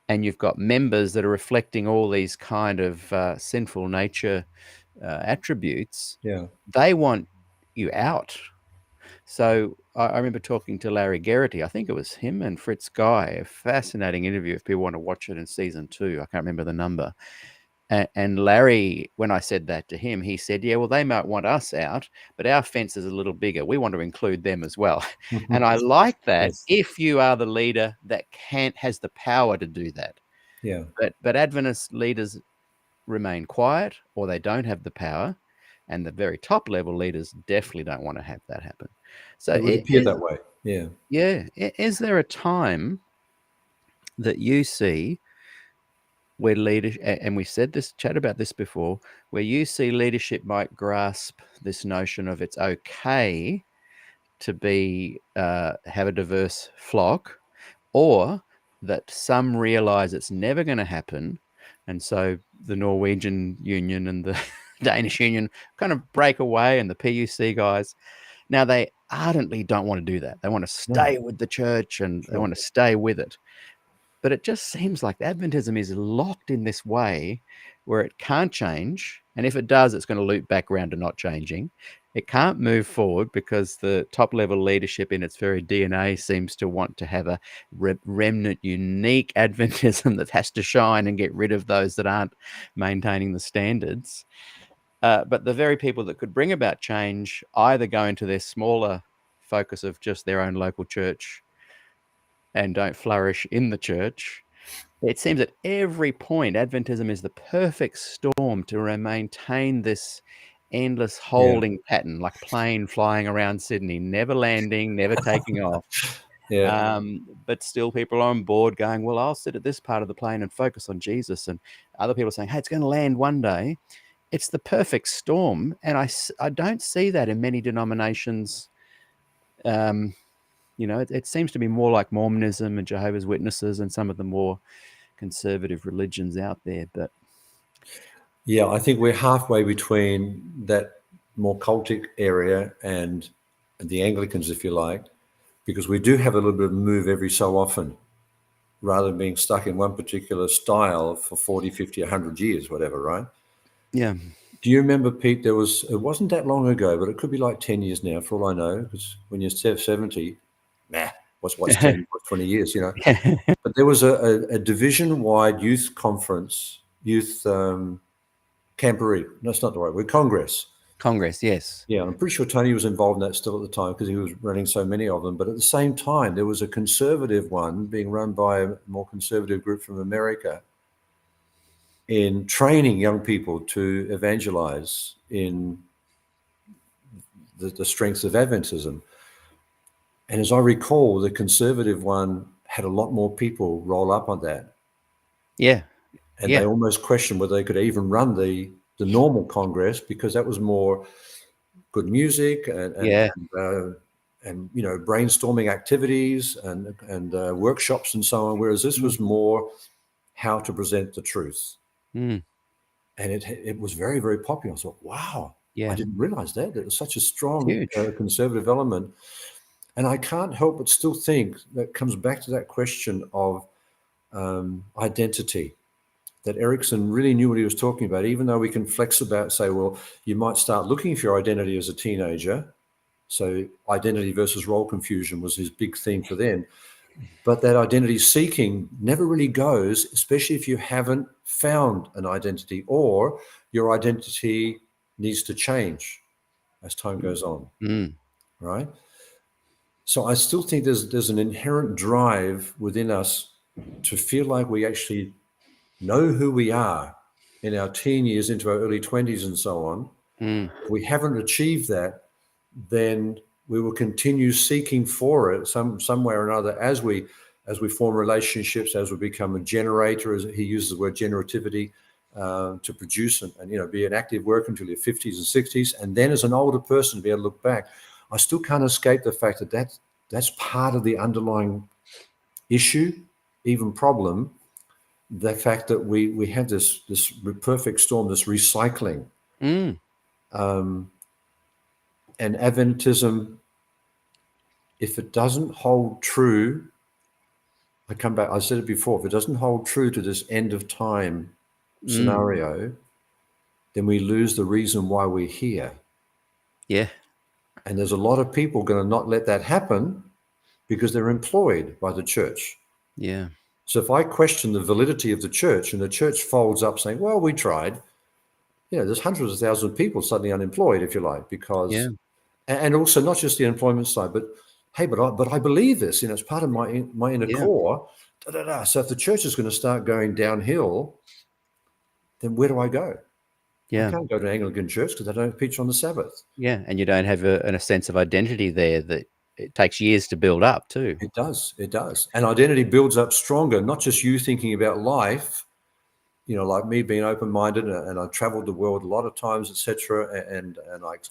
and you've got members that are reflecting all these kind of sinful nature attributes, Yeah. they want you out. So I remember talking to Larry Geraghty. I think it was him and Fritz Guy. A fascinating interview if people want to watch it in season 2. I can't remember the number. And Larry, when I said that to him, he said, "Yeah, well, they might want us out, but our fence is a little bigger. We want to include them as well." And I like that Yes. if you are the leader that has the power to do that. Yeah. But Adventist leaders remain quiet, or they don't have the power, and the very top level leaders definitely don't want to have that happen. So It would appear that way. Yeah. is there a time that you see where leadership, and we chat about this before, where you see leadership might grasp this notion of it's okay to be have a diverse flock, or that some realize it's never going to happen, and so the Norwegian Union and the Danish Union kind of break away, and the PUC guys, now they ardently don't want to do that. They want to stay with the church, and they want to stay with it. But it just seems like Adventism is locked in this way where it can't change. And if it does, it's going to loop back around to not changing. It can't move forward because the top level leadership in its very DNA seems to want to have a remnant, unique Adventism that has to shine and get rid of those that aren't maintaining the standards. But the very people that could bring about change either go into their smaller focus of just their own local church and don't flourish in the church. It seems at every point, Adventism is the perfect storm to maintain this endless holding pattern, like a plane flying around Sydney, never landing, never taking off. But still people are on board going, well, I'll sit at this part of the plane and focus on Jesus. And other people are saying, hey, it's going to land one day. It's the perfect storm. And I don't see that in many denominations. It seems to be more like Mormonism and Jehovah's Witnesses and some of the more conservative religions out there. But yeah, I think we're halfway between that more cultic area and the Anglicans, if you like, because we do have a little bit of move every so often, rather than being stuck in one particular style for 40, 50, 100 years, whatever, right? Yeah. Do you remember, Pete, it wasn't that long ago, but it could be like 10 years now, for all I know, because when you're 70, what's 10, what's 20 years, But there was a division-wide youth conference, youth camporee. No, that's not the right word. Congress. Congress, yes. Yeah, I'm pretty sure Tony was involved in that still at the time because he was running so many of them. But at the same time, there was a conservative one being run by a more conservative group from America in training young people to evangelize in the strengths of Adventism. And as I recall, the conservative one had a lot more people roll up on that. Yeah. And they almost questioned whether they could even run the normal Congress, because that was more good music and brainstorming activities and workshops and so on. Whereas this was more how to present the truth. And it was very, very popular. I thought, wow, I didn't realize that. It was such a strong conservative element. And I can't help but still think that comes back to that question of identity, that Erickson really knew what he was talking about, even though we can flex about, say, well, you might start looking for your identity as a teenager. So identity versus role confusion was his big theme for them. But that identity seeking never really goes, especially if you haven't found an identity or your identity needs to change as time goes on, right? So I still think there's an inherent drive within us to feel like we actually know who we are in our teen years into our early 20s and so on. If we haven't achieved that, then we will continue seeking for it some way or another as we form relationships, as we become a generator, as he uses the word generativity, to produce and be an active worker until your 50s and 60s. And then as an older person to be able to look back, I still can't escape the fact that that's part of the underlying issue, even problem, the fact that we have this perfect storm, this recycling. And Adventism, if it doesn't hold true, I come back, I said it before, if it doesn't hold true to this end of time scenario, then we lose the reason why we're here. Yeah. And there's a lot of people going to not let that happen because they're employed by the church. Yeah. So if I question the validity of the church and the church folds up saying, well, we tried, there's hundreds of thousands of people suddenly unemployed, if you like, because, and also not just the employment side, but hey, but I believe this, it's part of my inner core. So if the church is going to start going downhill, then where do I go? I can't go to an Anglican church because they don't preach on the Sabbath. Yeah, and you don't have a sense of identity there that it takes years to build up too. It does. And identity builds up stronger, not just you thinking about life like me being open-minded, and I traveled the world a lot of times, etc., and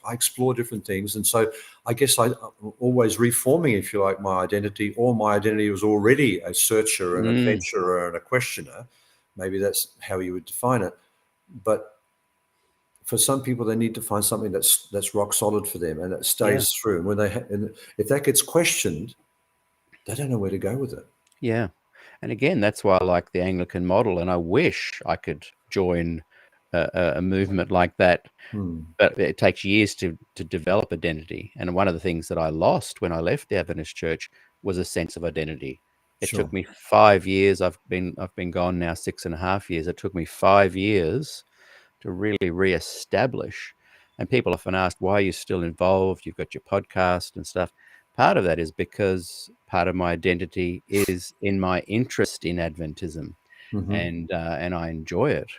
I explore different things, and so I guess I'm always reforming, if you like, my identity, or my identity was already a searcher, an adventurer, and a questioner. Maybe that's how you would define it, but for some people, they need to find something that's rock solid for them and it stays through. And when and if that gets questioned, they don't know where to go with it. Yeah. And again, that's why I like the Anglican model, and I wish I could join a movement like that. But it takes years to develop identity. And one of the things that I lost when I left the Adventist Church was a sense of identity. It Sure. took me 5 years. I've been gone now 6.5 years. It took me 5 years to really reestablish. And people often ask, why are you still involved? You've got your podcast and stuff. Part of that is because part of my identity is in my interest in Adventism, and I enjoy it,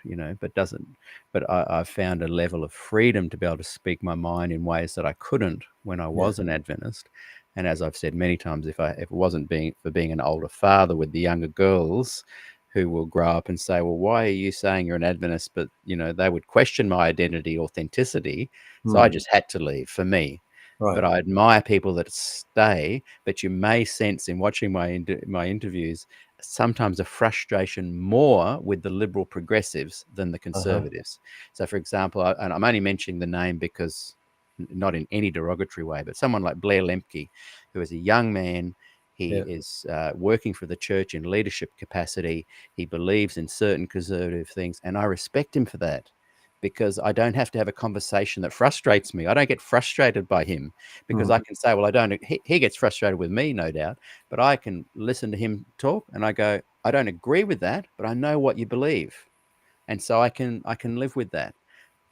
but I've found a level of freedom to be able to speak my mind in ways that I couldn't when I was an Adventist. And as I've said many times, if it wasn't for being an older father with the younger girls who will grow up and say, well, why are you saying you're an Adventist? But, they would question my identity, authenticity. So I just had to leave for me. Right. But I admire people that stay. But you may sense in watching my interviews sometimes a frustration more with the liberal progressives than the conservatives. So, for example, and I'm only mentioning the name because not in any derogatory way, but someone like Blair Lemke, who is a young man. He is working for the church in leadership capacity. He believes in certain conservative things, and I respect him for that, because I don't have to have a conversation that frustrates me. I don't get frustrated by him, because I can say, well, I don't. He gets frustrated with me, no doubt, but I can listen to him talk and I go, I don't agree with that, but I know what you believe. And so I can live with that,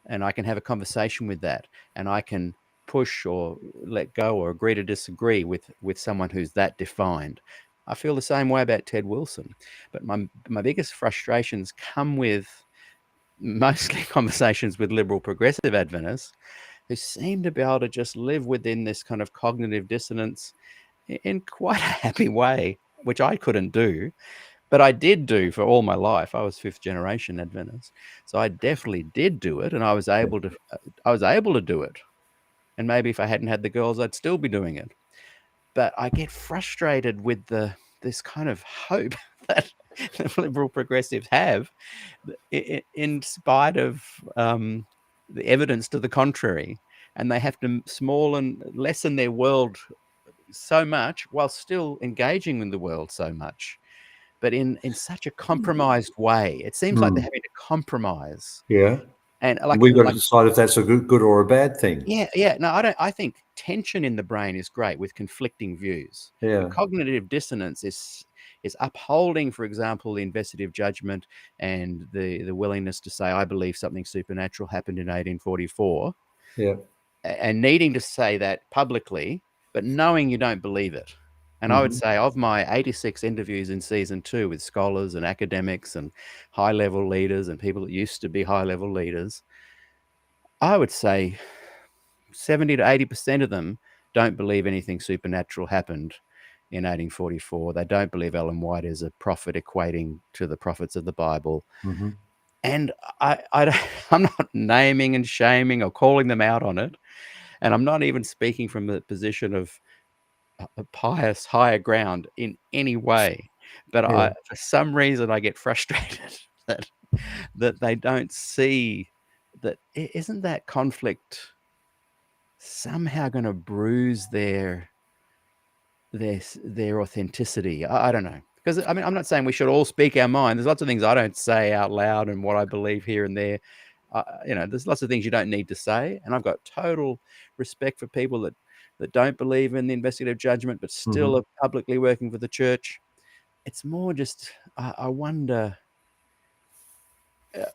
and I can have a conversation with that, and I can push or let go or agree to disagree with someone who's that defined. I feel the same way about Ted Wilson, but my biggest frustrations come with mostly conversations with liberal progressive Adventists who seem to be able to just live within this kind of cognitive dissonance in quite a happy way, which I couldn't do. But I did do for all my life. I was fifth generation Adventist, so I definitely did do it, and I was able to do it. And maybe if I hadn't had the girls, I'd still be doing it. But I get frustrated with this kind of hope that the liberal progressives have, in spite of the evidence to the contrary, and they have to lessen their world so much while still engaging in the world so much, but in such a compromised way. It seems like they're having to compromise. Yeah. And We've got to decide if that's a good or a bad thing. yeah. No, I don't. I think tension in the brain is great with conflicting views. Yeah. But cognitive dissonance is upholding, for example, the investigative judgment and the willingness to say, I believe something supernatural happened in 1844. Yeah. And needing to say that publicly, but knowing you don't believe it. And I would say, of my 86 interviews in season 2 with scholars and academics and high-level leaders and people that used to be high-level leaders, I would say 70 to 80% of them don't believe anything supernatural happened in 1844. They don't believe Ellen White is a prophet equating to the prophets of the Bible. And I'm not naming and shaming or calling them out on it. And I'm not even speaking from the position of a pious higher ground in any way. But for some reason, I get frustrated that they don't see that. Isn't that conflict somehow going to bruise their authenticity? I don't know. Because, I mean, I'm not saying we should all speak our mind. There's lots of things I don't say out loud and what I believe here and there. There's lots of things you don't need to say. And I've got total respect for people that don't believe in the investigative judgment, but still are publicly working for the church. It's more just, I wonder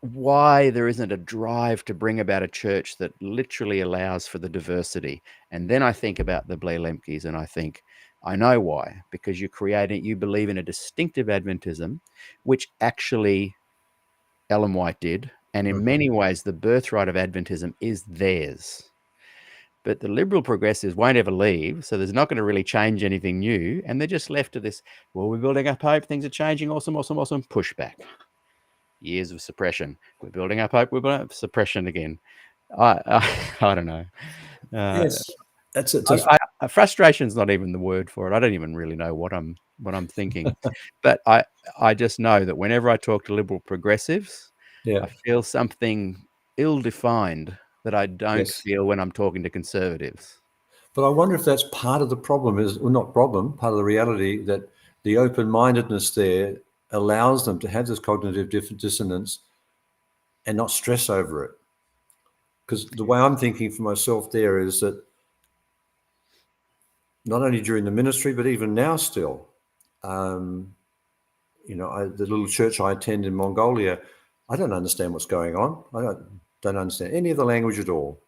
why there isn't a drive to bring about a church that literally allows for the diversity. And then I think about the Blair Lemkes and I think, I know why, because you believe in a distinctive Adventism, which actually Ellen White did. And in many ways, the birthright of Adventism is theirs. But the liberal progressives won't ever leave, so there's not going to really change anything new. And they're just left to this, well, we're building up hope, things are changing, awesome, pushback. years of suppression. We're building up hope. We're building up suppression again. I don't know. Yes, that's it. Just, Frustration's not even the word for it. I don't even really know what I'm thinking, but I just know that whenever I talk to liberal progressives, yeah. I feel something ill-defined that I don't Yes. feel when I'm talking to conservatives. But I wonder if that's part of the problem is, well, not problem, part of the reality that the open-mindedness there allows them to have this cognitive dissonance and not stress over it. Because the way I'm thinking for myself there is that not only during the ministry, but even now still, the little church I attend in Mongolia, I don't understand what's going on. I don't understand any of the language at all.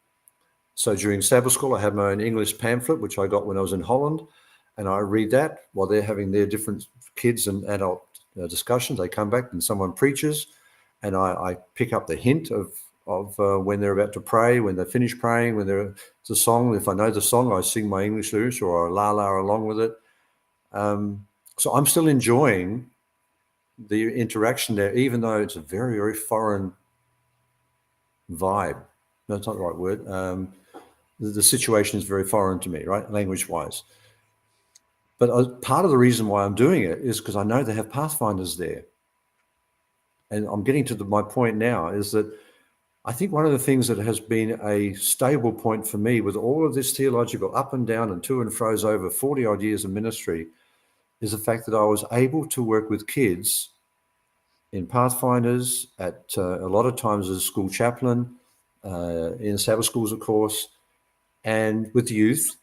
So during Sabbath school, I have my own English pamphlet, which I got when I was in Holland, and I read that while they're having their different kids and adult discussions. They come back and someone preaches, and I pick up the hint of when they're about to pray, when they finish praying, when it's a song. If I know the song, I sing my English lyrics or a la la along with it. So I'm still enjoying the interaction there, even though it's a very, very foreign vibe. No, it's not the right word. The situation is very foreign to me, right, language-wise. But part of the reason why I'm doing it is because I know they have pathfinders there. And I'm getting to my point now is that I think one of the things that has been a stable point for me with all of this theological up and down and to and fro's over 40 odd years of ministry is the fact that I was able to work with kids in pathfinders at a lot of times as a school chaplain, in Sabbath schools, of course, and with youth.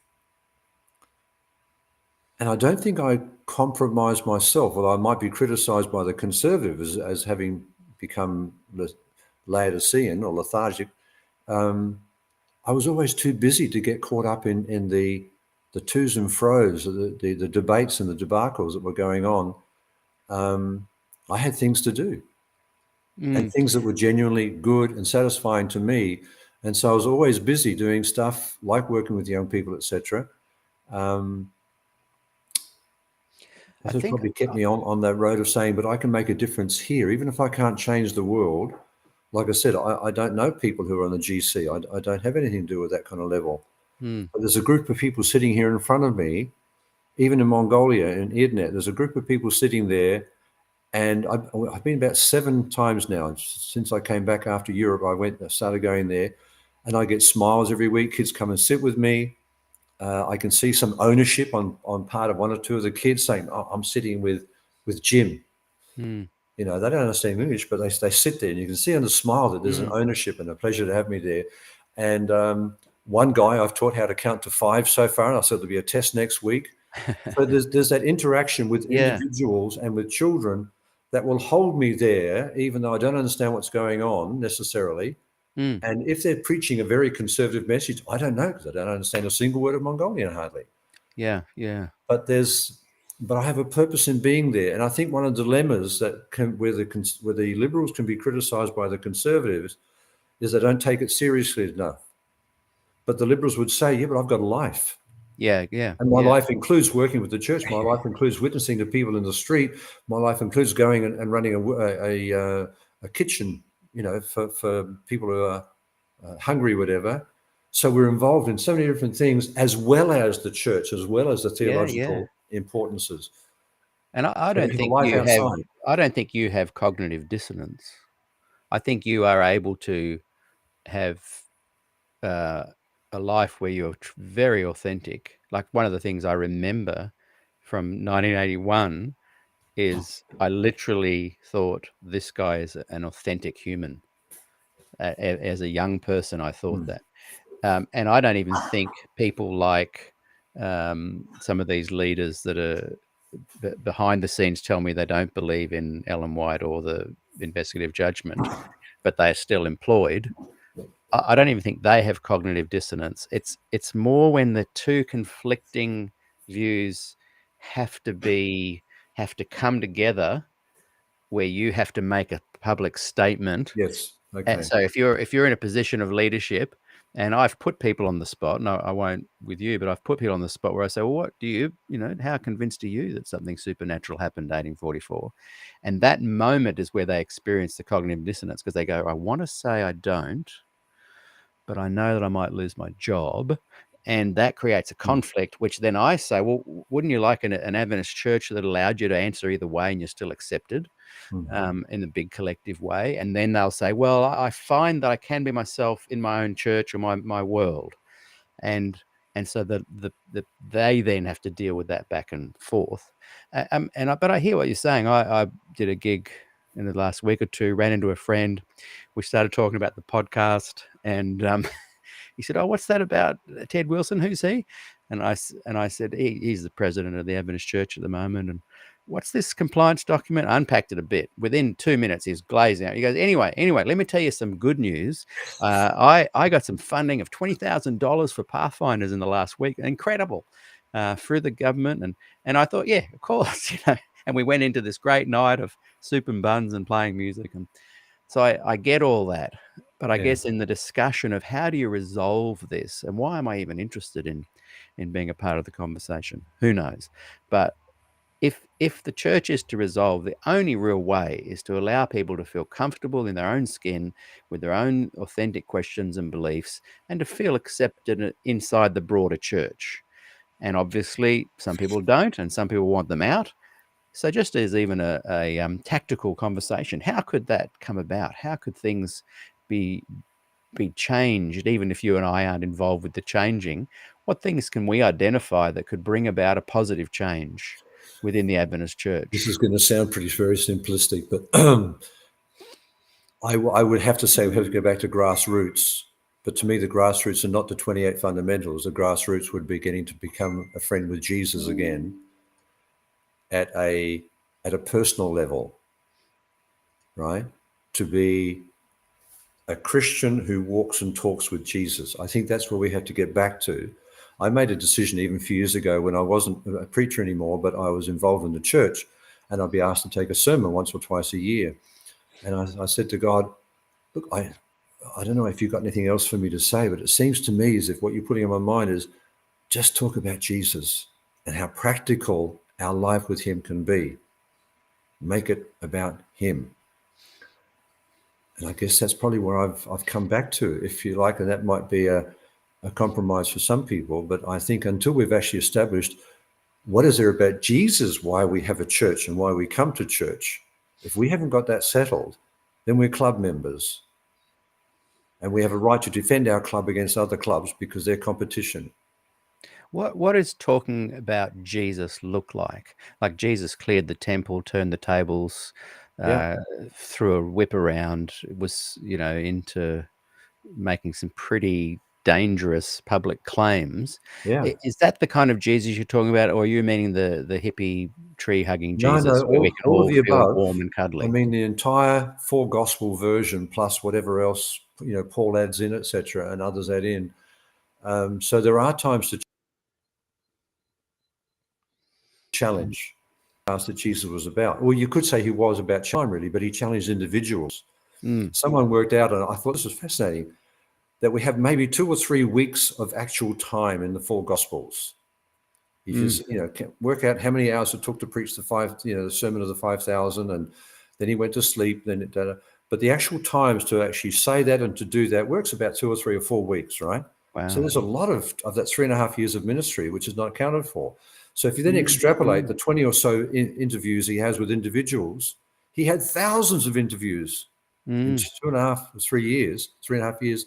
And I don't think I compromised myself, although I might be criticized by the conservatives as having become Laodicean or lethargic. I was always too busy to get caught up in the to's and fro's, the debates and the debacles that were going on. I had things to do and things that were genuinely good and satisfying to me. And so I was always busy doing stuff like working with young people, etc. I This has think probably kept me on that road of saying, but I can make a difference here, even if I can't change the world. Like I said, I don't know people who are on the GC. I don't have anything to do with that kind of level. But there's a group of people sitting here in front of me, even in Mongolia, in E29, there's a group of people sitting there. And I've been about 7 times now. Since I came back after Europe, I started going there. And I get smiles every week. Kids come and sit with me. I can see some ownership on part of one or two of the kids saying, oh, I'm sitting with Jim. They don't understand English, but they sit there and you can see on the smile that there's an ownership and a pleasure to have me there. And one guy I've taught how to count to 5 so far, and I said there'll be a test next week. So there's that interaction with individuals and with children that will hold me there, even though I don't understand what's going on necessarily. And if they're preaching a very conservative message, I don't know because I don't understand a single word of Mongolian hardly. Yeah. But I have a purpose in being there, and I think one of the dilemmas where the liberals can be criticised by the conservatives is they don't take it seriously enough. But the liberals would say, "Yeah, but I've got a life." Yeah. And my life includes working with the church. My life includes witnessing to people in the street. My life includes going and running a kitchen, for people who are hungry, whatever. So we're involved in so many different things, as well as the church, as well as the theological importances. And I So we don't have a think life you have. outside. I don't think you have cognitive dissonance. I think you are able to have a life where you're very authentic. Like one of the things I remember from 1981 is I literally thought this guy is an authentic human. As a young person, I thought that. And I don't even think people like some of these leaders that are behind the scenes tell me they don't believe in Ellen White or the investigative judgment, but they are still employed. I don't even think they have cognitive dissonance. It's more when the two conflicting views have to come together, where you have to make a public statement. Yes. Okay. So if you're in a position of leadership And I've put people on the spot, and I won't with you, but I've put people on the spot where I say, well, what do you, how convinced are you that something supernatural happened 1844? And that moment is where they experience the cognitive dissonance, because they go, I want to say I don't, but I know that I might lose my job. And that creates a conflict, which then I say, well, wouldn't you like an Adventist church that allowed you to answer either way and you're still accepted? In the big collective way. And then they'll say, well, I find that I can be myself in my own church or my world. And so they then have to deal with that back and forth. But I hear what you're saying. I did a gig in the last week or two, ran into a friend. We started talking about the podcast, and he said, oh, what's that about Ted Wilson? Who's he? And I said, he's the president of the Adventist Church at the moment. And what's this compliance document? I unpacked it a bit. Within 2 minutes, he's glazing out. He goes, anyway, let me tell you some good news. I got some funding of $20,000 for Pathfinders in the last week. Incredible. Through the government. And I thought, yeah, of course, and we went into this great night of soup and buns and playing music. And so I get all that. But I guess in the discussion of how do you resolve this, and why am I even interested in being a part of the conversation? Who knows? But if the church is to resolve, the only real way is to allow people to feel comfortable in their own skin with their own authentic questions and beliefs, and to feel accepted inside the broader church. And obviously, some people don't, and some people want them out. So just as even a tactical conversation, how could that come about? How could things be changed, even if you and I aren't involved with the changing? What things can we identify that could bring about a positive change within the Adventist Church? This is going to sound very simplistic, but I would have to say we have to go back to grassroots. But to me, the grassroots are not the 28 fundamentals. The grassroots would be getting to become a friend with Jesus again at a personal level, right? To be a Christian who walks and talks with Jesus. I think that's where we have to get back to. I made a decision even a few years ago when I wasn't a preacher anymore, but I was involved in the church, and I'd be asked to take a sermon once or twice a year. And I said to God, look, I don't know if you've got anything else for me to say, but it seems to me as if what you're putting in my mind is just talk about Jesus and how practical our life with him can be. Make it about him. And I guess that's probably where I've come back to, if you like, and that might be a compromise for some people. But I think until we've actually established what is there about Jesus, why we have a church and why we come to church, if we haven't got that settled, then we're club members. And we have a right to defend our club against other clubs because they're competition. What does talking about Jesus look like? Like Jesus cleared the temple, turned the tables, threw a whip around, was, into making some pretty dangerous public claims. Yeah. Is that the kind of Jesus you're talking about, or are you meaning the hippie tree-hugging Jesus No, where we can all of the feel above. warm and cuddly? I mean, the entire four gospel version plus whatever else, Paul adds in, etc., and others add in. So there are times to challenge that Jesus was about. Well, you could say he was about time, really, but he challenged individuals. Someone worked out, and I thought this was fascinating, that we have maybe 2 or 3 weeks of actual time in the four gospels. If you can work out how many hours it took to preach the sermon of the 5,000, and then he went to sleep. But the actual times to actually say that and to do that works about 2 or 3 or 4 weeks, right? Wow. So there's a lot of that 3.5 years of ministry which is not accounted for. So if you then extrapolate the 20 or so interviews he has with individuals, he had thousands of interviews in 2.5 or 3 years, 3.5 years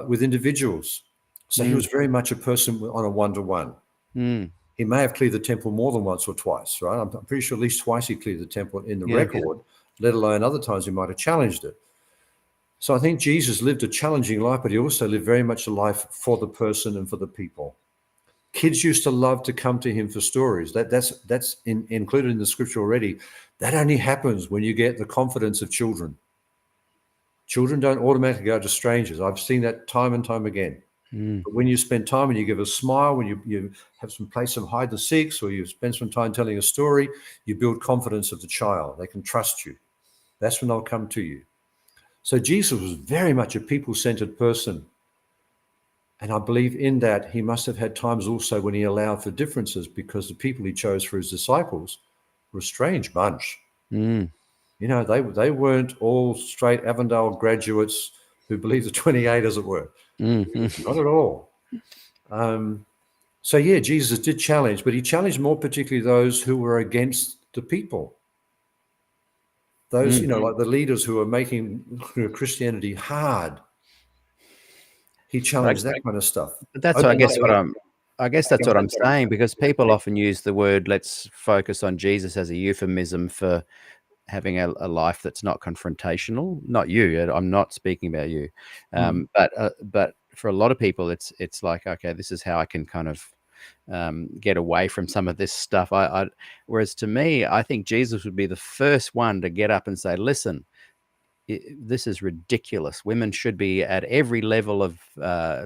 with individuals. So he was very much a person on a one-to-one. He may have cleared the temple more than once or twice, right? I'm pretty sure at least twice he cleared the temple in the record, let alone other times he might have challenged it. So I think Jesus lived a challenging life, but he also lived very much a life for the person and for the people. Kids used to love to come to him for stories. That's included in the scripture already. That only happens when you get the confidence of children. Children don't automatically go to strangers. I've seen that time and time again. But when you spend time and you give a smile, when you have some place of hide and seeks, or you spend some time telling a story, you build confidence of the child. They can trust you. That's when they'll come to you. So Jesus was very much a people-centered person. And I believe in that he must have had times also when he allowed for differences, because the people he chose for his disciples were a strange bunch. Mm, You know, they weren't all straight Avondale graduates who believed the 28, as it were. mm. Not at all. So, yeah, Jesus did challenge, but he challenged more particularly those who were against the people. Those, Mm. like the leaders who are making Christianity hard. He challenged that kind of stuff. But that's what I Opened guess up what I'm I guess that's what I'm saying, because people often use the word "let's focus on Jesus" as a euphemism for having a life that's not confrontational. Not you. I'm not speaking about you. But for a lot of people, it's like, okay, this is how I can kind of get away from some of this stuff. Whereas to me, I think Jesus would be the first one to get up and say, "Listen, this is ridiculous. Women should be at every level of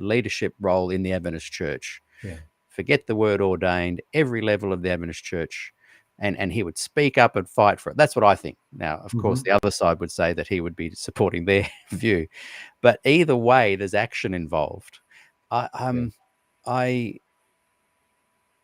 leadership role in the Adventist church. Yeah. Forget the word ordained, every level of the Adventist church." And he would speak up and fight for it. That's what I think. Now, of course, the other side would say that he would be supporting their view. But either way, there's action involved. I, Yeah. I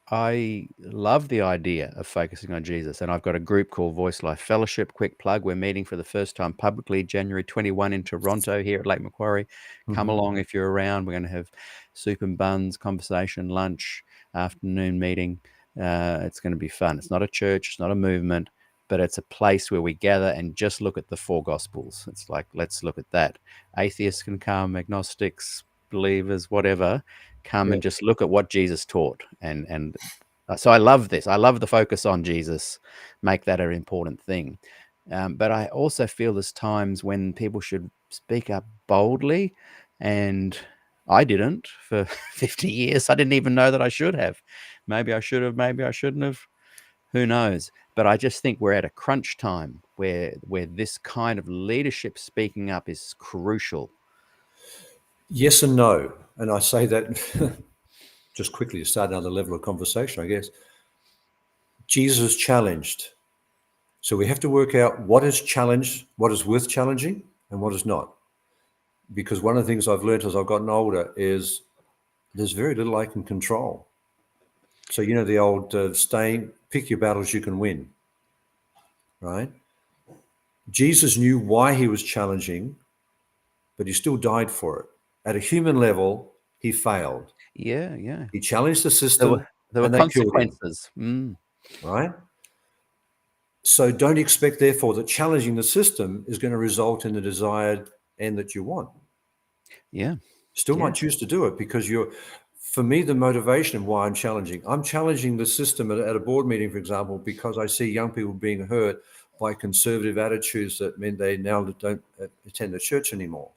I love the idea of focusing on Jesus, and I've got a group called Voice Life Fellowship. Quick plug: we're meeting for the first time publicly January 21 in Toronto here at Lake Macquarie. Come along if you're around. We're going to have soup and buns, conversation, lunch, afternoon meeting. It's going to be fun. It's not a church, it's not a movement, but it's a place where we gather and just look at the four Gospels. It's like, let's look at that. Atheists can come, agnostics, believers, whatever, come and just look at what Jesus taught. And so I love this. I love the focus on Jesus, make that an important thing. But I also feel there's times when people should speak up boldly, and I didn't for 50 years. I didn't even know that I should have. Maybe I should have, maybe I shouldn't have. Who knows? But I just think we're at a crunch time where this kind of leadership speaking up is crucial. Yes and no. And I say that just quickly to start another level of conversation, I guess. Jesus challenged. So we have to work out what is challenged, what is worth challenging, and what is not. Because one of the things I've learned as I've gotten older is there's very little I can control. So, the old pick your battles you can win, right? Jesus knew why he was challenging, but he still died for it. At a human level, he failed. Yeah. He challenged the There system were and they killed him, consequences. right? So don't expect, therefore, that challenging the system is going to result in the desired end that you want. Yeah. Still might choose to do it because for me, the motivation of why I'm challenging the system at a board meeting, for example, because I see young people being hurt by conservative attitudes that mean they now don't attend the church anymore.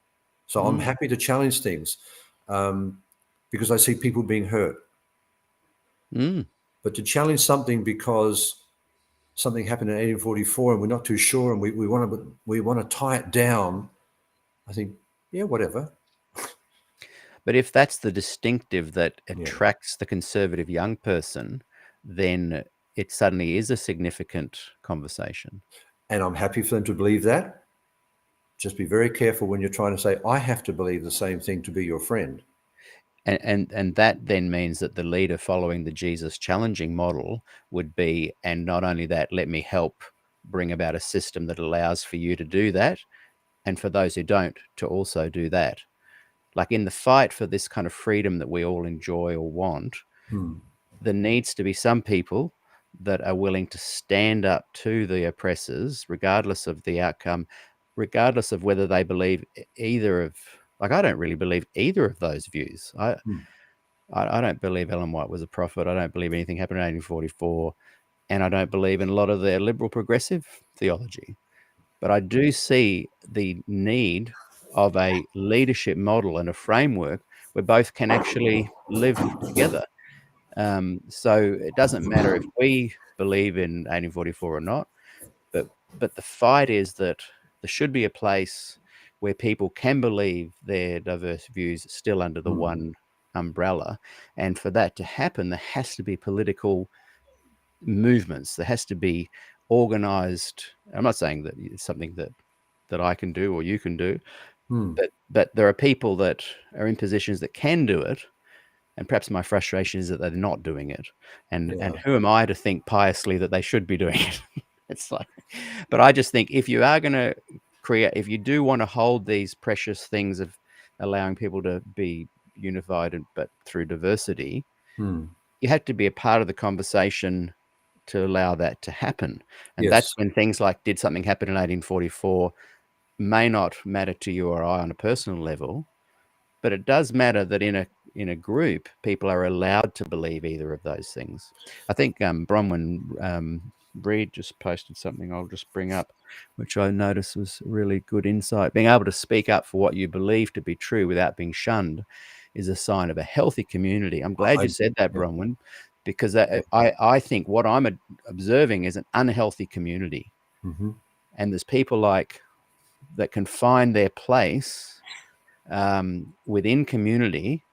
So I'm happy to challenge things because I see people being hurt. But to challenge something because something happened in 1844 and we're not too sure and we want to tie it down, I think, yeah, whatever. But if that's the distinctive that attracts the conservative young person, then it suddenly is a significant conversation. And I'm happy for them to believe that. Just be very careful when you're trying to say, I have to believe the same thing to be your friend. And that then means that the leader following the Jesus challenging model would be, and not only that, let me help bring about a system that allows for you to do that, and for those who don't, to also do that. Like in the fight for this kind of freedom that we all enjoy or want, there needs to be some people that are willing to stand up to the oppressors, regardless of the outcome, regardless of whether they believe either of, like, I don't really believe either of those views. I don't believe Ellen White was a prophet. I don't believe anything happened in 1844. And I don't believe in a lot of their liberal progressive theology. But I do see the need of a leadership model and a framework where both can actually live together. So it doesn't matter if we believe in 1844 or not, but the fight is that there should be a place where people can believe their diverse views still under the one umbrella. And for that to happen, there has to be political movements. There has to be organized. I'm not saying that it's something that I can do or you can do, But there are people that are in positions that can do it, and perhaps my frustration is that they're not doing it. And who am I to think piously that they should be doing it? It's like, but I just think if you are going to create, if you do want to hold these precious things of allowing people to be unified, but through diversity, you have to be a part of the conversation to allow that to happen. And that's Yes. when things like did something happen in 1844 may not matter to you or I on a personal level, but it does matter that in a group, people are allowed to believe either of those things. I think Bronwyn Reed just posted something I'll just bring up, which I noticed was really good insight. Being able to speak up for what you believe to be true without being shunned is a sign of a healthy community. I'm glad you said that, Yeah. Bronwyn, because I think what I'm observing is an unhealthy community. And there's people like that can find their place within community.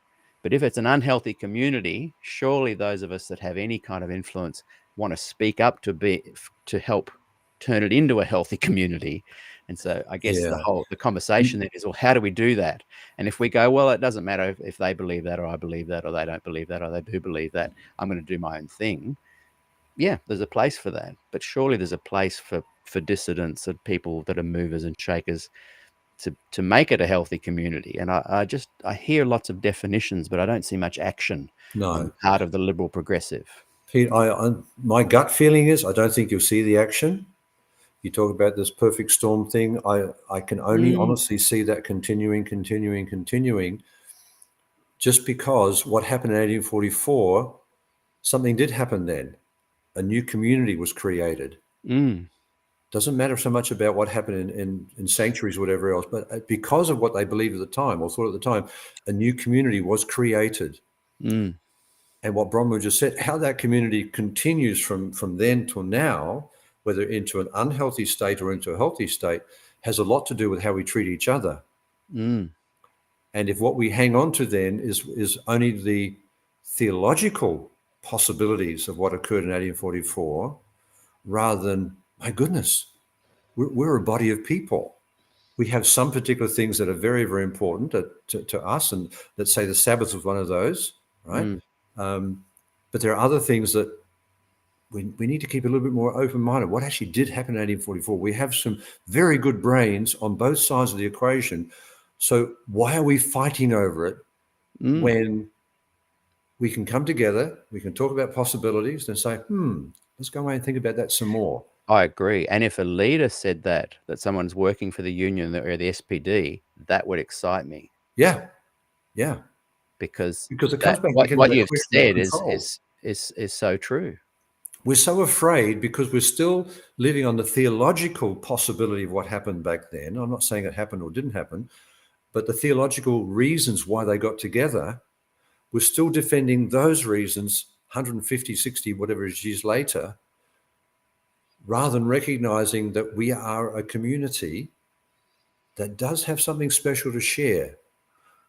But if it's an unhealthy community, surely those of us that have any kind of influence want to speak up to help turn it into a healthy community. And so I guess the conversation then is, well, how do we do that? And if we go, well, it doesn't matter if they believe that, or I believe that, or they don't believe that, or they do believe that, I'm going to do my own thing. Yeah, there's a place for that. But surely there's a place for dissidents and people that are movers and shakers to make it a healthy community. And I hear lots of definitions, but I don't see much action on the part of the liberal progressive. Pete, my gut feeling is I don't think you'll see the action. You talk about this perfect storm thing. I can only honestly see that continuing, just because what happened in 1844, something did happen then. A new community was created. Doesn't matter so much about what happened in sanctuaries or whatever else, but because of what they believed at the time or thought at the time, a new community was created. And what Bronwyn just said, how that community continues from then till now, whether into an unhealthy state or into a healthy state, has a lot to do with how we treat each other. And if what we hang on to then is only the theological possibilities of what occurred in 1844, rather than, my goodness, we're a body of people. We have some particular things that are very, very important to us, and let's say the Sabbath was one of those, right? But there are other things that we need to keep a little bit more open-minded. What actually did happen in 1844? We have some very good brains on both sides of the equation. So why are we fighting over it when we can come together, we can talk about possibilities and say, let's go away and think about that some more. I agree. And if a leader said that someone's working for the union or the SPD, that would excite me. Yeah. Because it comes back what you've said is so true. We're so afraid because we're still living on the theological possibility of what happened back then. I'm not saying it happened or didn't happen, but the theological reasons why they got together, we're still defending those reasons 150, 60, whatever it is years later, rather than recognizing that we are a community that does have something special to share.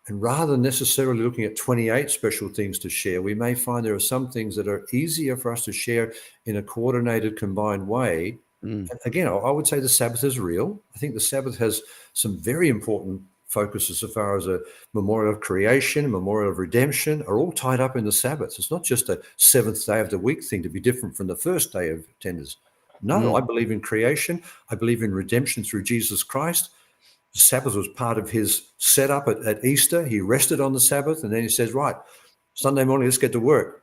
And rather than necessarily looking at 28 special things to share, we may find there are some things that are easier for us to share in a coordinated, combined way. And again, I would say the Sabbath is real. I think the Sabbath has some very important focuses as far as a memorial of creation, memorial of redemption, are all tied up in the Sabbath. It's not just a seventh day of the week thing to be different from the first day of tenders. No, I believe in creation. I believe in redemption through Jesus Christ. The Sabbath was part of his setup at Easter. He rested on the Sabbath, and then he says, right, Sunday morning, let's get to work.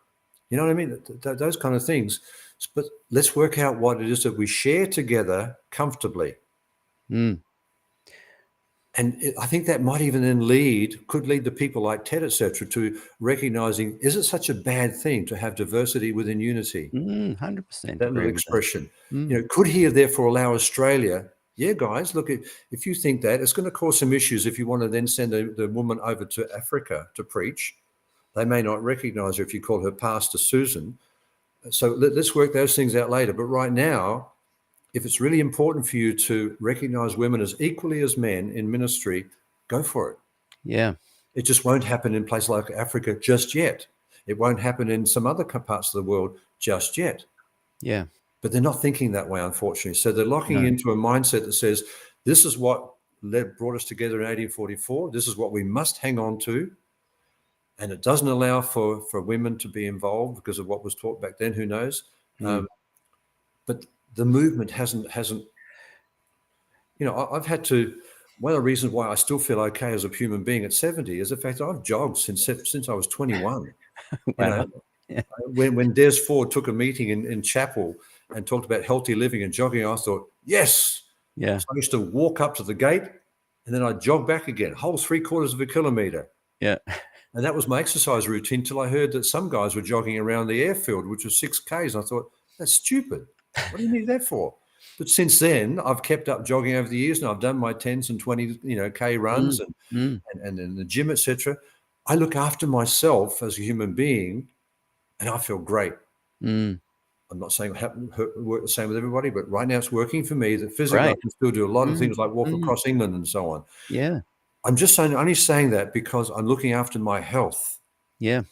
You know what I mean? Those kind of things. But let's work out what it is that we share together comfortably. And I think that might even then could lead the people like Ted, etc., to recognizing, is it such a bad thing to have diversity within unity? 100%. That little expression. Could he therefore allow Australia? Yeah, guys, look, if you think that, it's going to cause some issues if you want to then send the woman over to Africa to preach. They may not recognize her if you call her Pastor Susan. So let's work those things out later. But right now, if it's really important for you to recognize women as equally as men in ministry, go for it. Yeah. It just won't happen in places like Africa just yet. It won't happen in some other parts of the world just yet. Yeah. But they're not thinking that way, unfortunately. So they're locking into a mindset that says, this is what brought us together in 1844. This is what we must hang on to. And it doesn't allow for women to be involved because of what was taught back then. Who knows? But the movement hasn't. I've had to. One of the reasons why I still feel okay as a human being at 70 is the fact that I've jogged since I was 21. Wow. Yeah. When Des Ford took a meeting in chapel and talked about healthy living and jogging, I thought, yes. Yeah. So I used to walk up to the gate and then I'd jog back again, whole 3/4 of a kilometre. Yeah. And that was my exercise routine till I heard that some guys were jogging around the airfield, which was 6 Ks. I thought, that's stupid. What do you need that for? But since then, I've kept up jogging over the years, and I've done my 10s and 20, K runs and in the gym, etc. I look after myself as a human being, and I feel great. I'm not saying it work the same with everybody, but right now it's working for me. That physically I can still do a lot of things like walk across England and so on. Yeah. I'm just only saying that because I'm looking after my health. Yeah.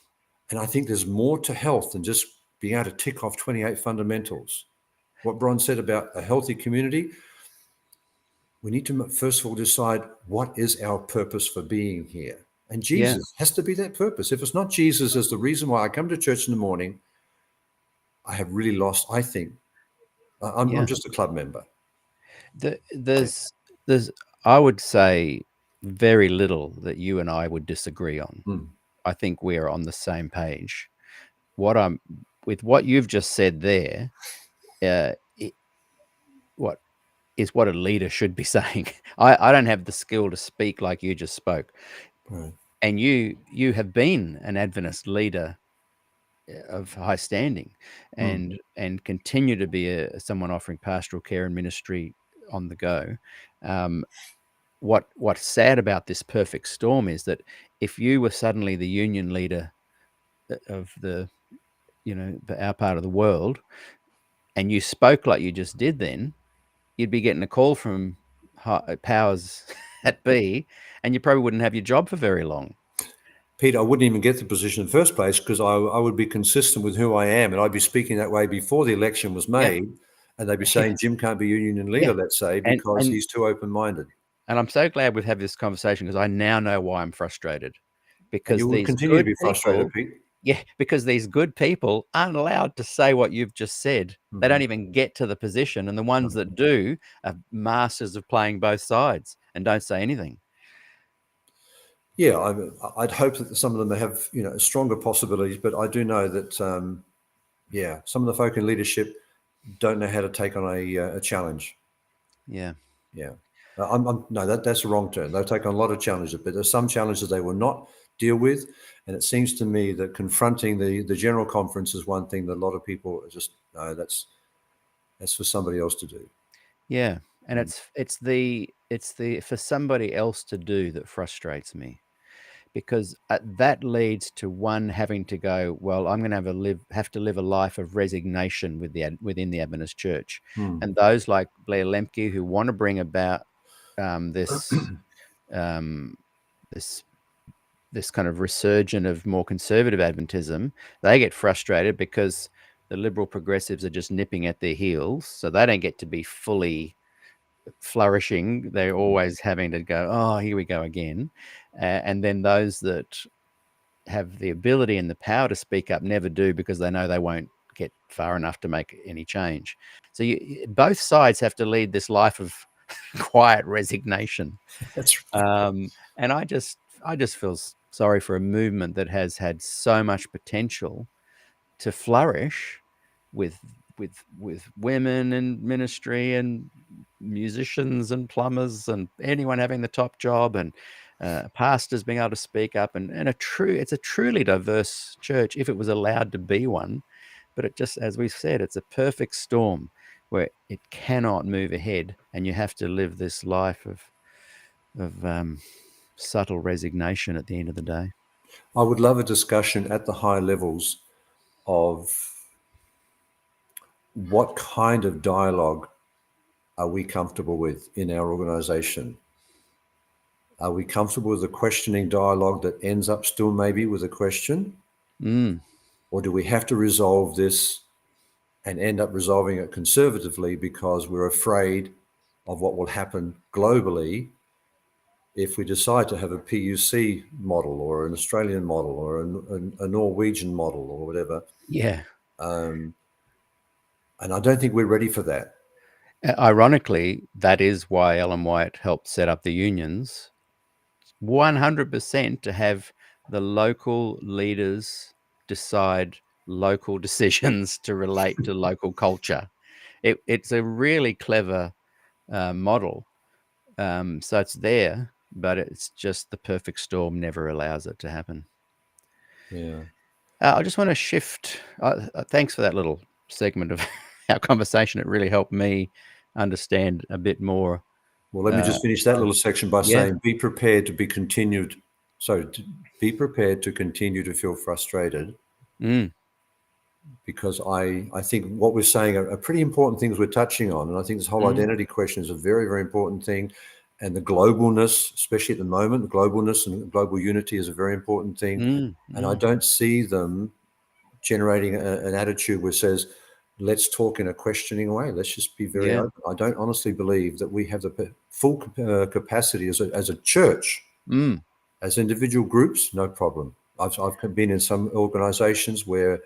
And I think there's more to health than just being able to tick off 28 fundamentals. What Bron said about a healthy community, we need to first of all decide what is our purpose for being here. And Jesus has to be that purpose. If it's not Jesus as the reason why I come to church in the morning, I have really lost, I think. I'm just a club member. There's, I would say, very little that you and I would disagree on. I think we're on the same page. With what you've just said there, what a leader should be saying. I don't have the skill to speak like you just spoke. Right. And you have been an Adventist leader of high standing and continue to be someone offering pastoral care and ministry on the go. What's sad about this perfect storm is that if you were suddenly the union leader of our part of the world, and you spoke like you just did, then you'd be getting a call from powers at B, and you probably wouldn't have your job for very long. Pete, I wouldn't even get the position in the first place because I would be consistent with who I am, and I'd be speaking that way before the election was made, and they'd be saying Jim can't be a union leader, let's say, because he's too open-minded. And I'm so glad we've had this conversation because I now know why I'm frustrated. Because you will continue to be frustrated, Pete. Yeah, because these good people aren't allowed to say what you've just said. They don't even get to the position, and the ones that do are masters of playing both sides and don't say anything. Yeah, I'd hope that some of them have stronger possibilities, but I do know that some of the folk in leadership don't know how to take on a challenge. Yeah. No, that's the wrong term. They take on a lot of challenges, but there's some challenges they will not deal with. And it seems to me that confronting the general conference is one thing that a lot of people are just, no, that's for somebody else to do. Yeah. And it's the for somebody else to do that frustrates me, because that leads to one having to go, well, I'm going to have to live a life of resignation within the Adventist Church. And those like Blair Lemke who want to bring about this kind of resurgence of more conservative Adventism, they get frustrated because the liberal progressives are just nipping at their heels, so they don't get to be fully flourishing. They're always having to go, oh, here we go again. And then those that have the ability and the power to speak up never do, because they know they won't get far enough to make any change. So both sides have to lead this life of quiet resignation. That's right. And I just feel sorry for a movement that has had so much potential to flourish with women in ministry and musicians and plumbers and anyone having the top job, and pastors being able to speak up, and it's a truly diverse church if it was allowed to be one. But it just, as we've said, it's a perfect storm where it cannot move ahead, and you have to live this life of subtle resignation at the end of the day. I would love a discussion at the high levels of what kind of dialogue are we comfortable with in our organization? Are we comfortable with a questioning dialogue that ends up still maybe with a question? Or do we have to resolve this and end up resolving it conservatively because we're afraid of what will happen globally if we decide to have a PUC model or an Australian model or a Norwegian model or whatever. Yeah. And I don't think we're ready for that. Ironically, that is why Ellen White helped set up the unions 100% to have the local leaders decide local decisions to relate to local culture. It's a really clever model. So it's there, but it's just the perfect storm never allows it to happen. Yeah. I just want to shift. Thanks for that little segment of our conversation. It really helped me understand a bit more. Well, let me just finish that little section by Yeah. saying, be prepared to be continued. So be prepared to continue to feel frustrated, because I think what we're saying are pretty important things we're touching on. And I think this whole identity question is a very, very important thing. And the globalness, especially at the moment, the globalness and global unity is a very important thing. And I don't see them generating an attitude which says, let's talk in a questioning way. Let's just be very open. I don't honestly believe that we have the full capacity as a church, as individual groups, no problem. I've been in some organizations where,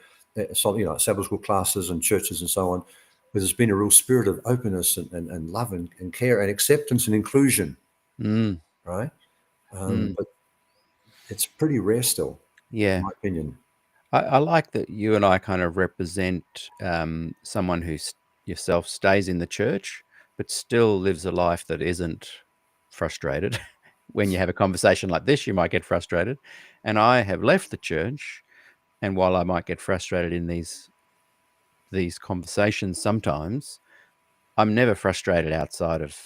Sabbath school classes and churches and so on, where there's been a real spirit of openness and love and care and acceptance and inclusion, right? But it's pretty rare still, in my opinion. I like that you and I kind of represent someone who yourself stays in the church, but still lives a life that isn't frustrated. When you have a conversation like this, you might get frustrated. And I have left the church, and while I might get frustrated in these conversations sometimes, I'm never frustrated outside of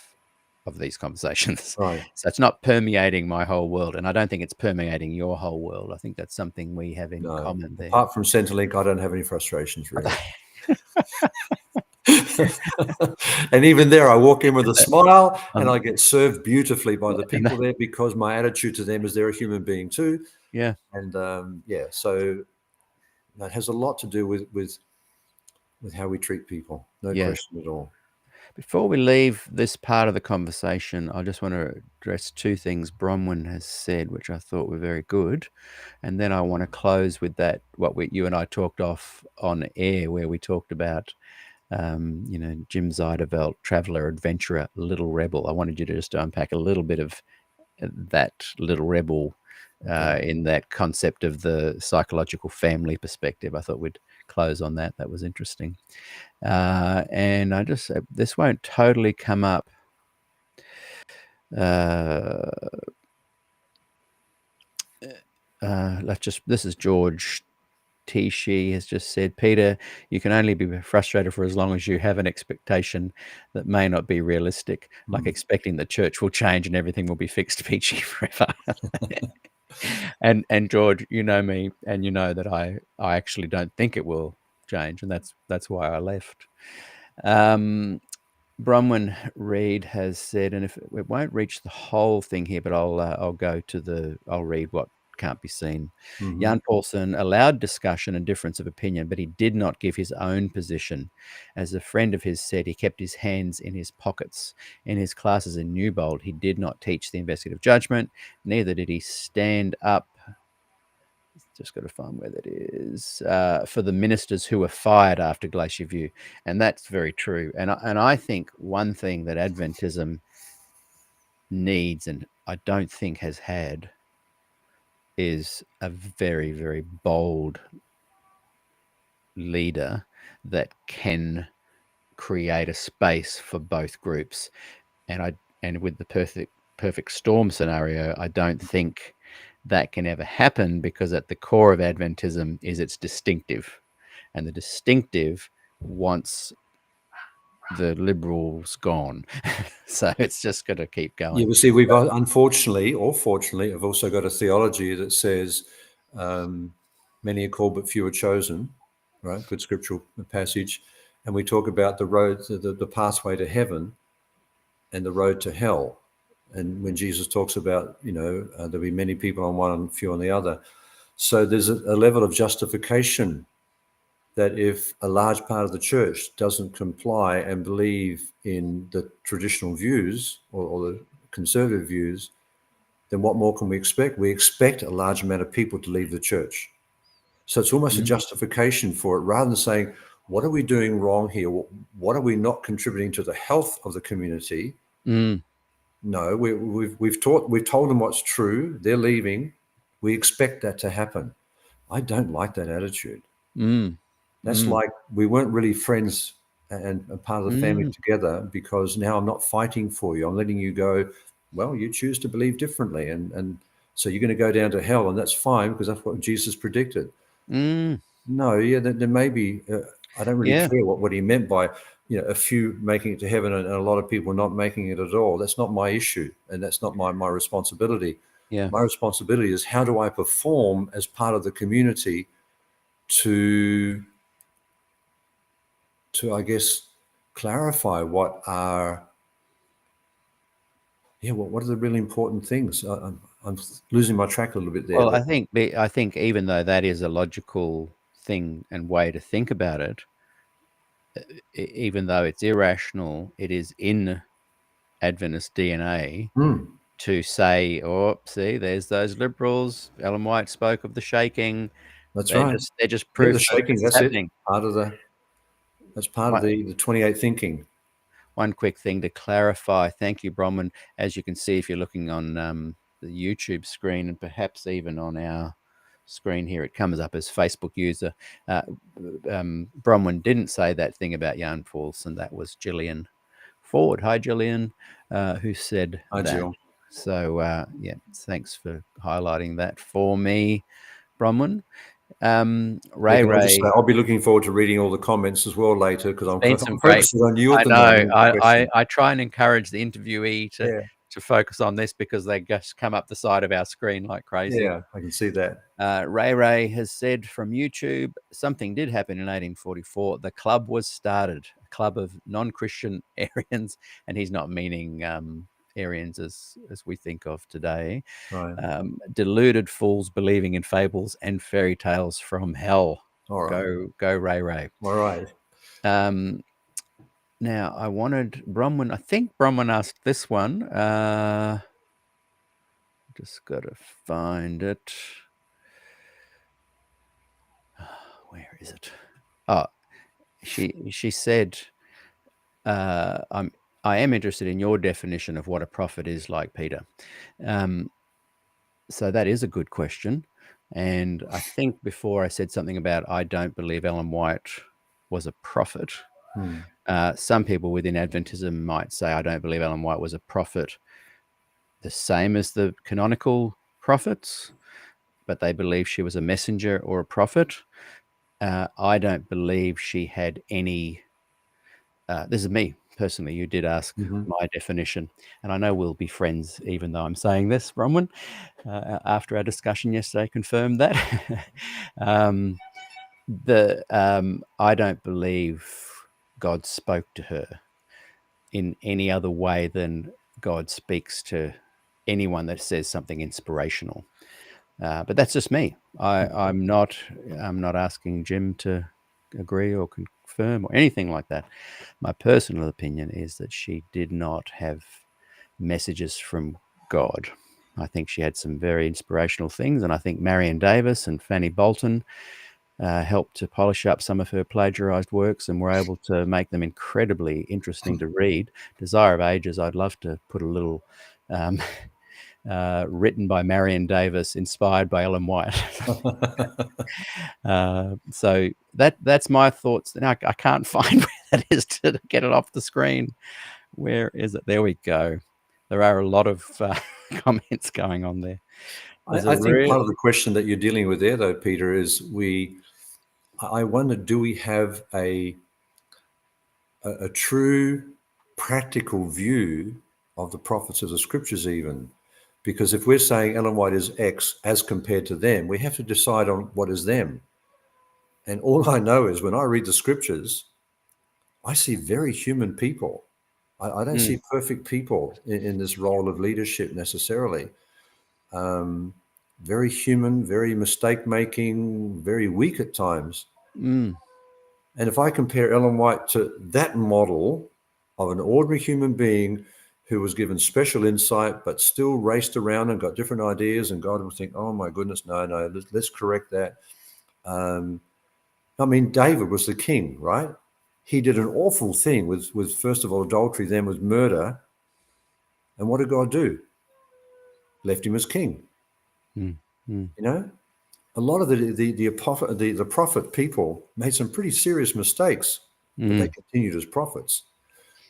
these conversations. Right. So it's not permeating my whole world, and I don't think it's permeating your whole world. I think that's something we have in common there. Apart from Centrelink, I don't have any frustrations really. And even there, I walk in with a smile and I get served beautifully by the people there, because my attitude to them is they're a human being too. Yeah. And so that has a lot to do with how we treat people. No question at all. Before we leave this part of the conversation, I just want to address two things Bronwyn has said, which I thought were very good. And then I want to close with that, you and I talked off on air, where we talked about, Jim Zyderveld, traveler, adventurer, little rebel. I wanted you to just unpack a little bit of that little rebel in that concept of the psychological family perspective. I thought we'd close on that. That was interesting. And I just, this won't totally come up. This is George T. has just said, Peter, you can only be frustrated for as long as you have an expectation that may not be realistic, like expecting the church will change and everything will be fixed peachy forever. And George, you know me, and you know that I actually don't think it will change, and that's why I left. Bronwyn Reed has said, and if it won't reach the whole thing here, but I'll read what can't be seen. Jan Paulson allowed discussion and difference of opinion, but he did not give his own position. As a friend of his said, he kept his hands in his pockets. In his classes in Newbold, he did not teach the investigative judgment, neither did he stand up. Just got to find where that is, for the ministers who were fired after Glacier View. And that's very true. And I think one thing that Adventism needs, and I don't think has had, is a very, very bold leader that can create a space for both groups. And with the perfect storm scenario, I don't think that can ever happen, because at the core of Adventism is its distinctive, and the distinctive wants the liberals gone. So it's just got to keep going. Yeah, well, see, we've unfortunately or fortunately have also got a theology that says many are called but few are chosen, right? Good scriptural passage. And we talk about the road, the pathway to heaven and the road to hell. And when Jesus talks about, there'll be many people on one and few on the other. So there's a level of justification that if a large part of the church doesn't comply and believe in the traditional views or the conservative views, then what more can we expect? We expect a large amount of people to leave the church. So it's almost a justification for it, rather than saying, what are we doing wrong here? What are we not contributing to the health of the community? No, we've told them what's true. They're leaving. We expect that to happen. I don't like that attitude. That's like we weren't really friends and part of the family together, because now I'm not fighting for you. I'm letting you go. Well, you choose to believe differently, and so you're going to go down to hell, and that's fine, because that's what Jesus predicted. No, yeah, there may be. I don't really care what he meant by, a few making it to heaven and a lot of people not making it at all. That's not my issue, and that's not my responsibility. Yeah. My responsibility is, how do I perform as part of the community to I guess, clarify what are what are the really important things. I'm losing my track a little bit there. Well, I think even though that is a logical thing and way to think about it, even though it's irrational, it is in Adventist DNA to say, "Oh, see, there's those liberals." Ellen White spoke of the shaking. That's They're right. just The proof that shaking. this is That's happening. That's part of the 28 thinking. One quick thing to clarify. Thank you, Bronwyn. As you can see, if you're looking on the YouTube screen, and perhaps even on our screen here, it comes up as Facebook user. Bronwyn didn't say that thing about Jan Paulson. That was Gillian Ford. Hi, Gillian, who said Hi, that. Jill. So, thanks for highlighting that for me, Bronwyn. Ray, I'll be looking forward to reading all the comments as well later, because I'm focusing on you at the moment. I try and encourage the interviewee to focus on this, because they just come up the side of our screen like crazy. Yeah, I can see that. Ray has said from YouTube, something did happen in 1844. The club was started, a club of non-Christian Arians, and he's not meaning Arians as we think of today. Right. Deluded fools believing in fables and fairy tales from hell. All right. Go Ray. All right. Now I wanted Bronwyn. I think Bronwyn asked this one. Just gotta find it. Where is it? Oh, she said, I am interested in your definition of what a prophet is, like Peter. So that is a good question. And I think before I said something about, I don't believe Ellen White was a prophet. Some people within Adventism might say, I don't believe Ellen White was a prophet the same as the canonical prophets, but they believe she was a messenger or a prophet. I don't believe she had any. This is me personally. You did ask my definition, and I know we'll be friends, even though I'm saying this. Bronwyn, after our discussion yesterday, confirmed that. I don't believe God spoke to her in any other way than God speaks to anyone that says something inspirational. But that's just me. I'm not asking Jim to agree or confirm or anything like that. My personal opinion is that she did not have messages from God. I think she had some very inspirational things, and I think Marion Davis and Fanny Bolton helped to polish up some of her plagiarized works and were able to make them incredibly interesting to read. Desire of Ages, I'd love to put a little written by Marion Davis, inspired by Ellen White. So that's my thoughts. Now I can't find where that is to get it off the screen. Where is it? There we go. There are a lot of comments going on there. I think part of the question that you're dealing with there, though, Peter, is I wonder, do we have a true practical view of the prophets of the scriptures even? Because if we're saying Ellen White is X as compared to them, we have to decide on what is them. And all I know is, when I read the scriptures, I see very human people. I don't see perfect people in this role of leadership necessarily. Very human, very mistake-making, very weak at times. And if I compare Ellen White to that model of an ordinary human being who was given special insight, but still raced around and got different ideas, and God would think, oh my goodness, no, let's correct that. I mean, David was the king, right? He did an awful thing with first of all, adultery, then with murder. And what did God do? Left him as king. Mm. You know, a lot of the prophet people made some pretty serious mistakes, but they continued as prophets.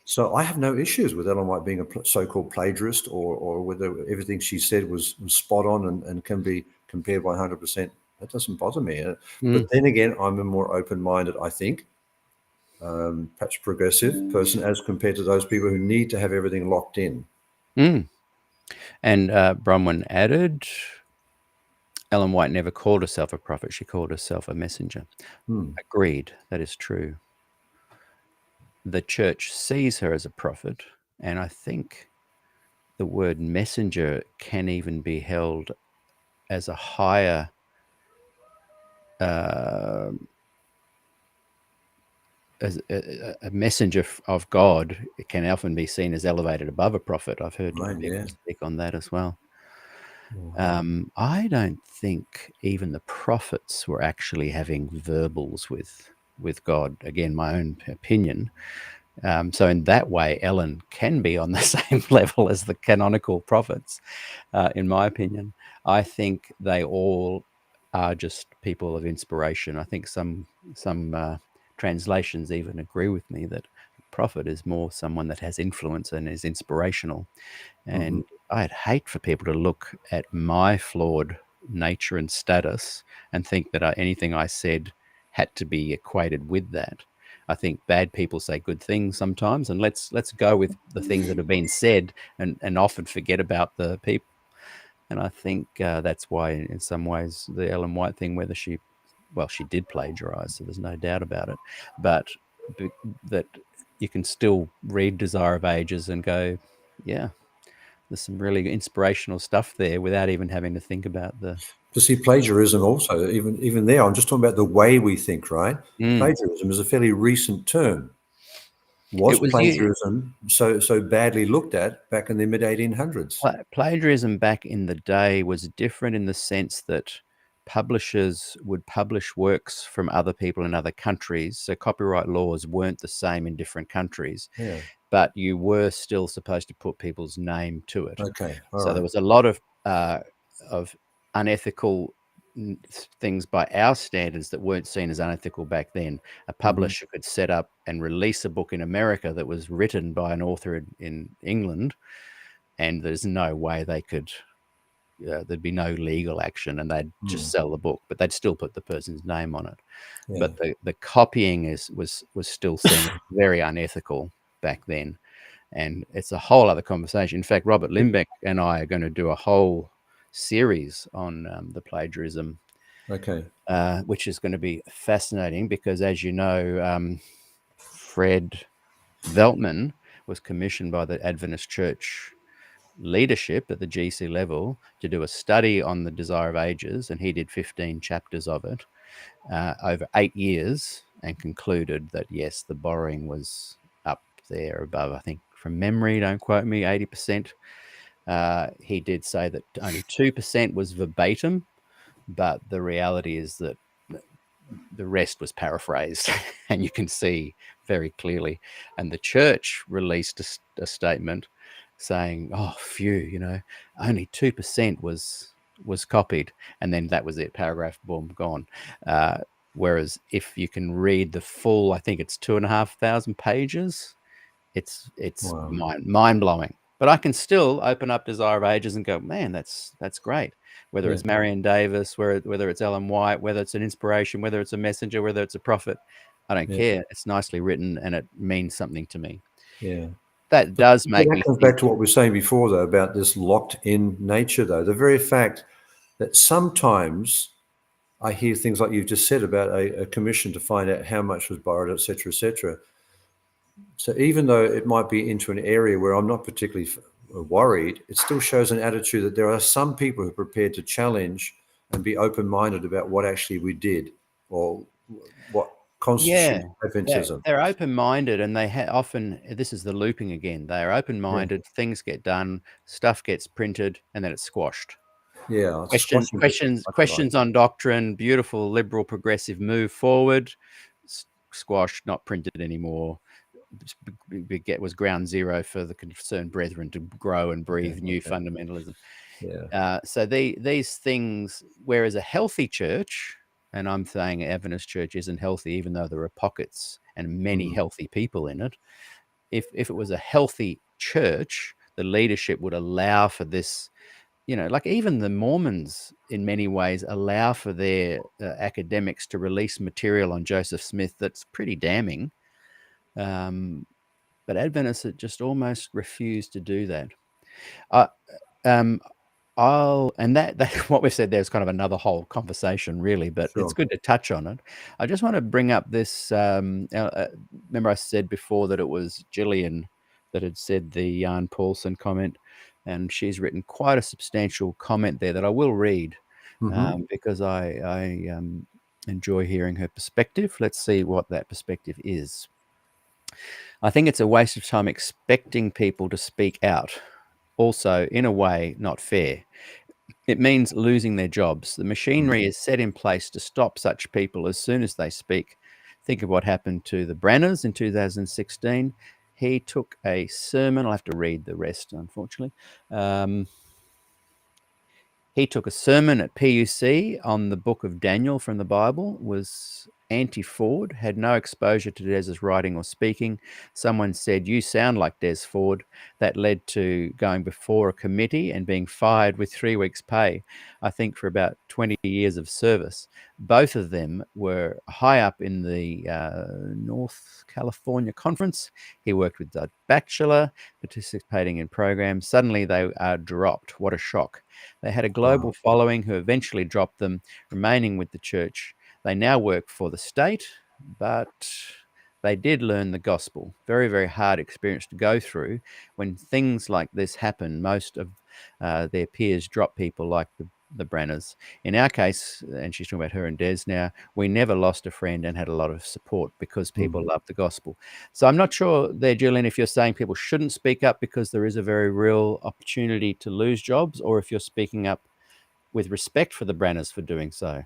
So I have no issues with Ellen White being a so-called plagiarist, or whether everything she said was spot on and can be compared 100%. That doesn't bother me. But then again, I'm a more open-minded, I think, perhaps progressive person as compared to those people who need to have everything locked in. And Bronwyn added, Ellen White never called herself a prophet. She called herself a messenger. Agreed. That is true. The church sees her as a prophet, and I think the word messenger can even be held as a higher as a messenger of God. It can often be seen as elevated above a prophet. I've heard people speak on that as well. I don't think even the prophets were actually having verbals with God. Again, my own opinion. So in that way, Ellen can be on the same level as the canonical prophets, in my opinion. I think they all are just people of inspiration. I think some translations even agree with me that a prophet is more someone that has influence and is inspirational. And I'd hate for people to look at my flawed nature and status and think that anything I said had to be equated with that. I think bad people say good things sometimes, and let's go with the things that have been said and often forget about the people. And I think that's why, in some ways, the Ellen White thing, whether she did plagiarize, so there's no doubt about it, but that you can still read Desire of Ages and go, yeah, there's some really inspirational stuff there without even having to think about the. To see plagiarism also, even there, I'm just talking about the way we think, right? Plagiarism is a fairly recent term. Was plagiarism so badly looked at back in the mid-1800s? Plagiarism back in the day was different in the sense that publishers would publish works from other people in other countries. So copyright laws weren't the same in different countries, but you were still supposed to put people's name to it. Okay, so there was a lot of unethical things by our standards that weren't seen as unethical back then. A publisher could set up and release a book in America that was written by an author in England, and there's no way they could, there'd be no legal action, and they'd just sell the book, but they'd still put the person's name on it. But the copying was still seen as very unethical back then. And it's a whole other conversation. In fact, Robert Limbeck and I are going to do a whole series on the plagiarism, which is going to be fascinating because, as you know, Fred Veltman was commissioned by the Adventist Church leadership at the GC level to do a study on the Desire of Ages, and he did 15 chapters of it over 8 years and concluded that, yes, the borrowing was up there above, I think, from memory, don't quote me, 80%. He did say that only 2% was verbatim, but the reality is that the rest was paraphrased, and you can see very clearly. And the church released a statement saying, oh, phew, only 2% was copied. And then that was it, paragraph, boom, gone. Whereas if you can read the full, I think it's 2,500 pages, it's mind-blowing. But I can still open up Desire of Ages and go, man, that's great. Whether it's Marion Davis, whether it's Ellen White, whether it's an inspiration, whether it's a messenger, whether it's a prophet, I don't care. It's nicely written and it means something to me. Yeah. That does make me think. That comes back to what we were saying before, though, about this locked-in nature, though. The very fact that sometimes I hear things like you've just said about a commission to find out how much was borrowed, et cetera, et cetera. So even though it might be into an area where I'm not particularly worried, it still shows an attitude that there are some people who are prepared to challenge and be open-minded about what actually we did or what constitutes Yeah, Adventism. they're open-minded, and they often, this is the looping again. They are Yeah, open-minded, things get done, stuff gets printed, and then it's squashed. yeah. It's squashing it. That's right. Questions on doctrine, beautiful liberal progressive move forward, squashed, not printed anymore. Was ground zero for the concerned brethren to grow and breathe Yeah, new okay. fundamentalism. Yeah. So these things, whereas a healthy church, and I'm saying Adventist church isn't healthy, even though there are pockets and many Mm. healthy people in it. If it was a healthy church, the leadership would allow for this. Like even the Mormons, in many ways, allow for their academics to release material on Joseph Smith that's pretty damning. But Adventists just almost refuse to do that. I, um, and that what we've said there is kind of another whole conversation, really, but it's Sure. good to touch on it. I just want to bring up this. Remember, I said before that it was Gillian that had said the Jan Paulson comment, and she's written quite a substantial comment there that I will read Mm-hmm. because I enjoy hearing her perspective. Let's see what that perspective is. I think it's a waste of time expecting people to speak out. Also, in a way, not fair. It means losing their jobs. The machinery is set in place to stop such people as soon as they speak. Think of what happened to the Branners in 2016. He took a sermon. I'll have to read the rest, unfortunately. He took a sermon at PUC on the book of Daniel from the Bible, was anti-Ford, had no exposure to Des's writing or speaking. Someone said, "You sound like Des Ford." That led to going before a committee and being fired with 3 weeks' pay, I think for about 20 years of service. Both of them were high up in the North California conference. He worked with the Bachelor, participating in programs. Suddenly they are dropped. What a shock. They had a global Wow. following who eventually dropped them, remaining with the church. They now work for the state, but they did learn the gospel. Very, very hard experience to go through. When things like this happen, most of their peers drop people like the Branners. In our case, and she's talking about her and Des now, we never lost a friend and had a lot of support because people love the gospel. So I'm not sure there, Julian, if you're saying people shouldn't speak up because there is a very real opportunity to lose jobs, or if you're speaking up with respect for the Branners for doing so.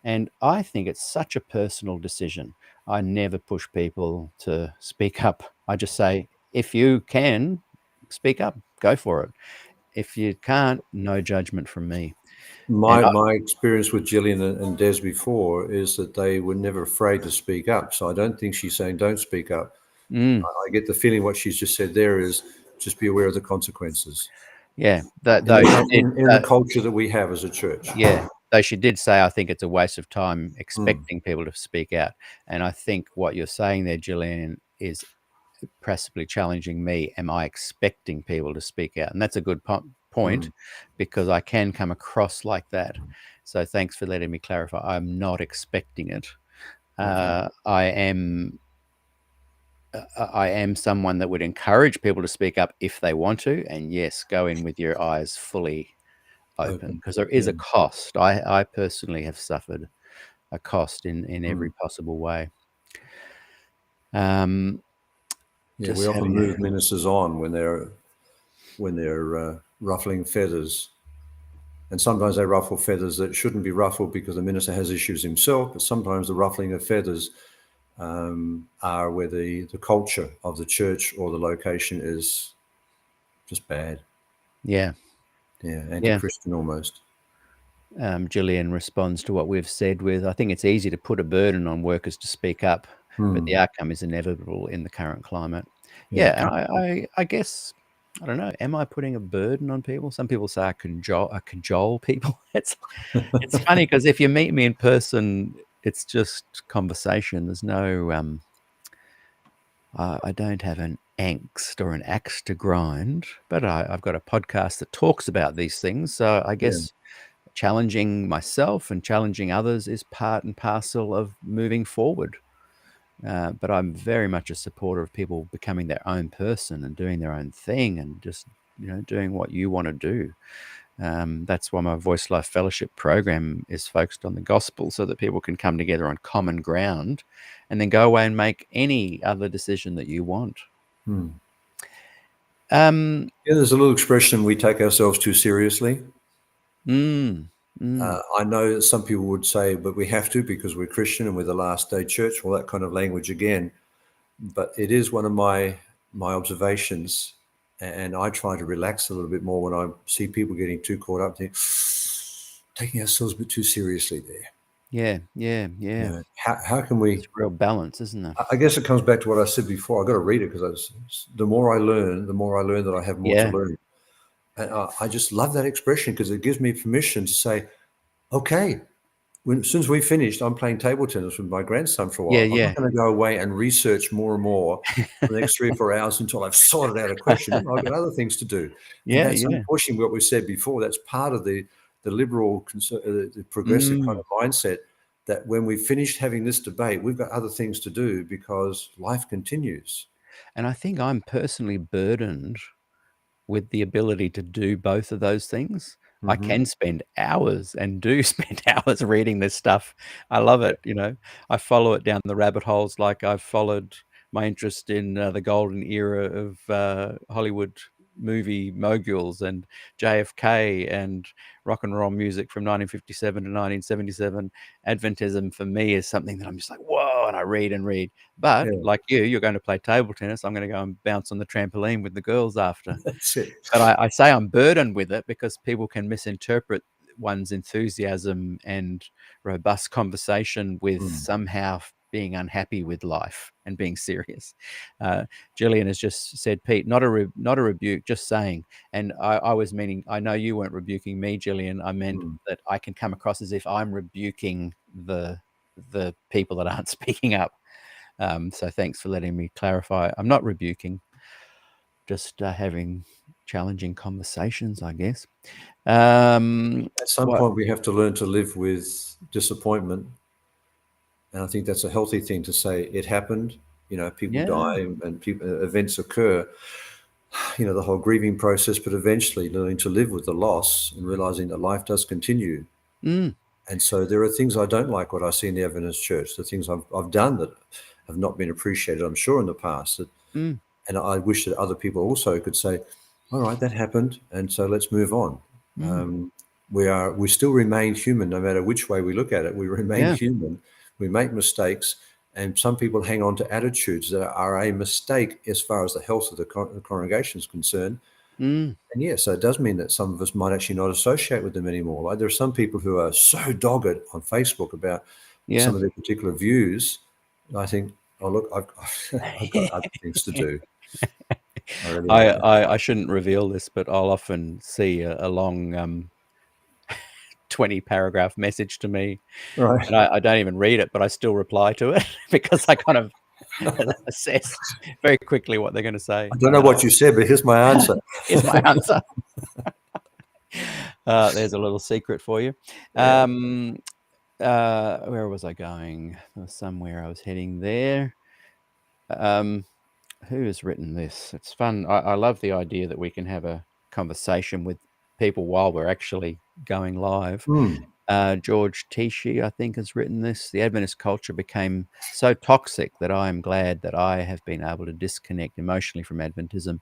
And I think it's such a personal decision. I never push people to speak up. I just say, if you can speak up, go for it. If you can't, no judgment from me. And My experience with Gillian and Des before is that they were never afraid to speak up. So I don't think she's saying don't speak up. I get the feeling what she's just said there is just be aware of the consequences yeah, in though she did, the culture that we have as a church. yeah, though she did say, I think it's a waste of time Mm. expecting people to speak out. And I think what you're saying there, Gillian, is possibly challenging me. Am I expecting people to speak out? And that's a good point Mm. because I can come across like that. So thanks for letting me clarify. I'm not expecting it. Okay. I am someone that would encourage people to speak up if they want to, and yes, go in with your eyes fully open Open. because there is Yeah. a cost. I personally have suffered a cost in every Mm. possible way. Yeah. We Just often having a move ministers on when they're ruffling feathers. And sometimes they ruffle feathers that shouldn't be ruffled because the minister has issues himself. But sometimes the ruffling of feathers are where the culture of the church or the location is just bad. yeah. Yeah, Yeah. anti-Christian almost. Gillian responds to what we've said with, I think it's easy to put a burden on workers to speak up, but the outcome is inevitable in the current climate. Yeah, Yeah, and I guess, I don't know, am I putting a burden on people? Some people say I cajole people. It's funny because if you meet me in person, it's just conversation. There's no I don't have an angst or an axe to grind, but I've got a podcast that talks about these things. So I yeah. guess challenging myself and challenging others is part and parcel of moving forward. But I'm very much a supporter of people becoming their own person and doing their own thing and just doing what you want to do. That's why my Voice Life Fellowship program is focused on the gospel, so that people can come together on common ground and then go away and make any other decision that you want. Yeah, there's a little expression, we take ourselves too seriously. I know that some people would say, but we have to because we're Christian and we're the last day church, all that kind of language again. But it is one of my observations, and I try to relax a little bit more when I see people getting too caught up, taking ourselves a bit too seriously there. Yeah. You know, how can we? It's real balance, isn't it? I guess it comes back to what I said before. I've got to read it because the more I learn that I have more to learn. And I just love that expression because it gives me permission to say, okay, as soon as we finished, I'm playing table tennis with my grandson for a while. I'm Yeah. not going to go away and research more and more for the next 3 or 4 hours until I've sorted out a question. I've got other things to do. And that's unfortunately what we said before. That's part of the liberal, the progressive kind of mindset, that when we've finished having this debate, we've got other things to do because life continues. And I think I'm personally burdened with the ability to do both of those things. I can spend hours and do spend hours reading this stuff. I love it, I follow it down the rabbit holes like I've followed my interest in the golden era of Hollywood movie moguls and JFK and rock and roll music from 1957 to 1977. Adventism for me is something that I'm just like, whoa, and I read and read. But like you're going to play table tennis. I'm going to go and bounce on the trampoline with the girls after. That's it. But I say I'm burdened with it because people can misinterpret one's enthusiasm and robust conversation with somehow being unhappy with life and being serious. Gillian has just said, Pete, not a rebuke, just saying. And I was meaning, I know you weren't rebuking me, Gillian. I meant that I can come across as if I'm rebuking the people that aren't speaking up. So thanks for letting me clarify. I'm not rebuking, just having challenging conversations, I guess. At some point, we have to learn to live with disappointment. And I think that's a healthy thing to say. It happened, people die and events occur, the whole grieving process, but eventually learning to live with the loss and realizing that life does continue. And so there are things I don't like what I see in the Adventist church, the things I've done that have not been appreciated, I'm sure, in the past. And I wish that other people also could say, all right, that happened, and so let's move on. We still remain human, no matter which way we look at it. We remain human. We make mistakes, and some people hang on to attitudes that are a mistake as far as the health of the congregation is concerned. And so it does mean that some of us might actually not associate with them anymore. Like there are some people who are so dogged on Facebook about some of their particular views. I think, oh, look, I've got other things to do. I shouldn't reveal this, but I'll often see a long 20-paragraph message to me. Right. And I don't even read it, but I still reply to it because I kind of assess very quickly what they're going to say. I don't know what you said, but here's my answer. Here's my answer. There's a little secret for you. Where was I going? There was somewhere I was heading there. Who has written this? It's fun. I love the idea that we can have a conversation with people while we're actually going live. George Tichy, I think, has written this. The Adventist culture became so toxic that I am glad that I have been able to disconnect emotionally from Adventism.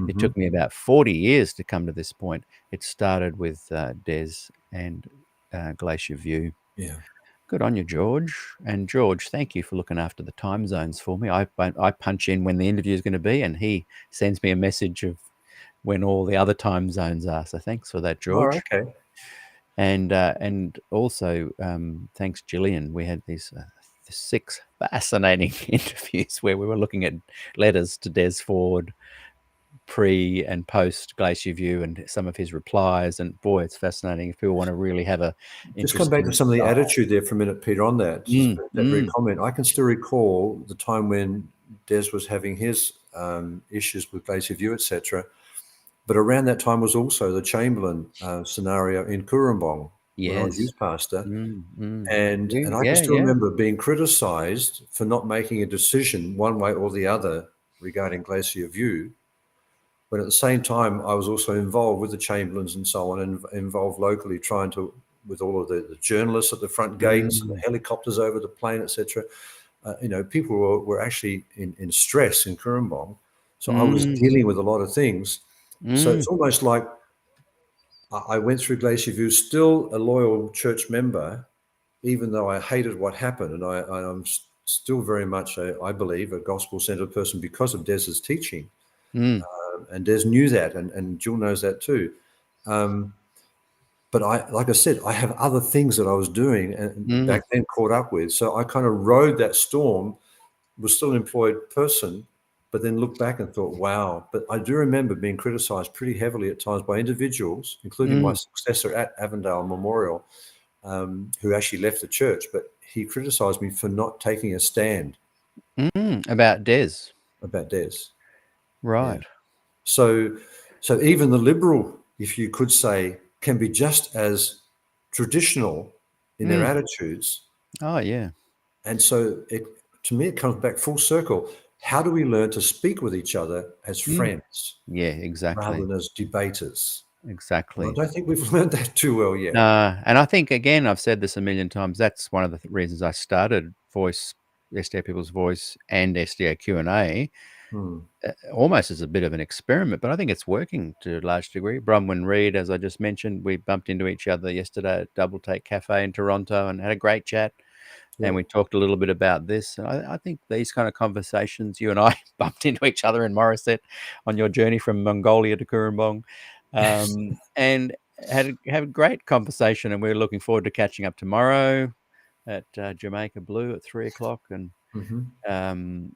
It took me about 40 years to come to this point. It started with Des and Glacier View. Yeah. Good on you, George. And George, thank you for looking after the time zones for me. I punch in when the interview is going to be, and he sends me a message of when all the other time zones are. So thanks for that, George. Oh, okay. And also thanks, Gillian. We had these 6 fascinating interviews where we were looking at letters to Des Ford, pre and post Glacier View, and some of his replies. And boy, it's fascinating if people want to really have a just come back to some of the attitude there for a minute, Peter, on that. That very comment. I can still recall the time when Des was having his issues with Glacier View, etc. But around that time was also the Chamberlain scenario in Cooranbong when I was youth pastor. And I can still remember being criticised for not making a decision one way or the other regarding Glacier View. But at the same time, I was also involved with the Chamberlains and so on, and involved locally, trying to, with all of the journalists at the front gates and the helicopters over the plane, etc. People were actually in stress in Kurrumbong. So I was dealing with a lot of things. So it's almost like I went through Glacier View still a loyal church member, even though I hated what happened. And I'm still very much, I believe, a gospel-centered person because of Des's teaching. And Des knew that, and Jill knows that too. But like I said, I have other things that I was doing and back then caught up with. So I kind of rode that storm, was still an employed person, but then looked back and thought, wow. But I do remember being criticized pretty heavily at times by individuals, including my successor at Avondale Memorial, who actually left the church. But he criticized me for not taking a stand About Des. About Des. Right. Yeah. So even the liberal, if you could say, can be just as traditional in their attitudes. Oh, yeah. And so to me, it comes back full circle. How do we learn to speak with each other as friends? Yeah, exactly. Rather than as debaters. Exactly. And I don't think we've learned that too well yet. And I think, again, I've said this a million times, that's one of the reasons I started SDA People's Voice and SDAQ&A, almost as a bit of an experiment, but I think it's working to a large degree. Bronwyn Reed, as I just mentioned, we bumped into each other yesterday at Double Take Cafe in Toronto and had a great chat. Yeah. And we talked a little bit about this. And I think these kind of conversations, you and I bumped into each other in Morisset on your journey from Mongolia to Kurrumbong, and had a great conversation. And we're looking forward to catching up tomorrow at Jamaica Blue at 3:00. And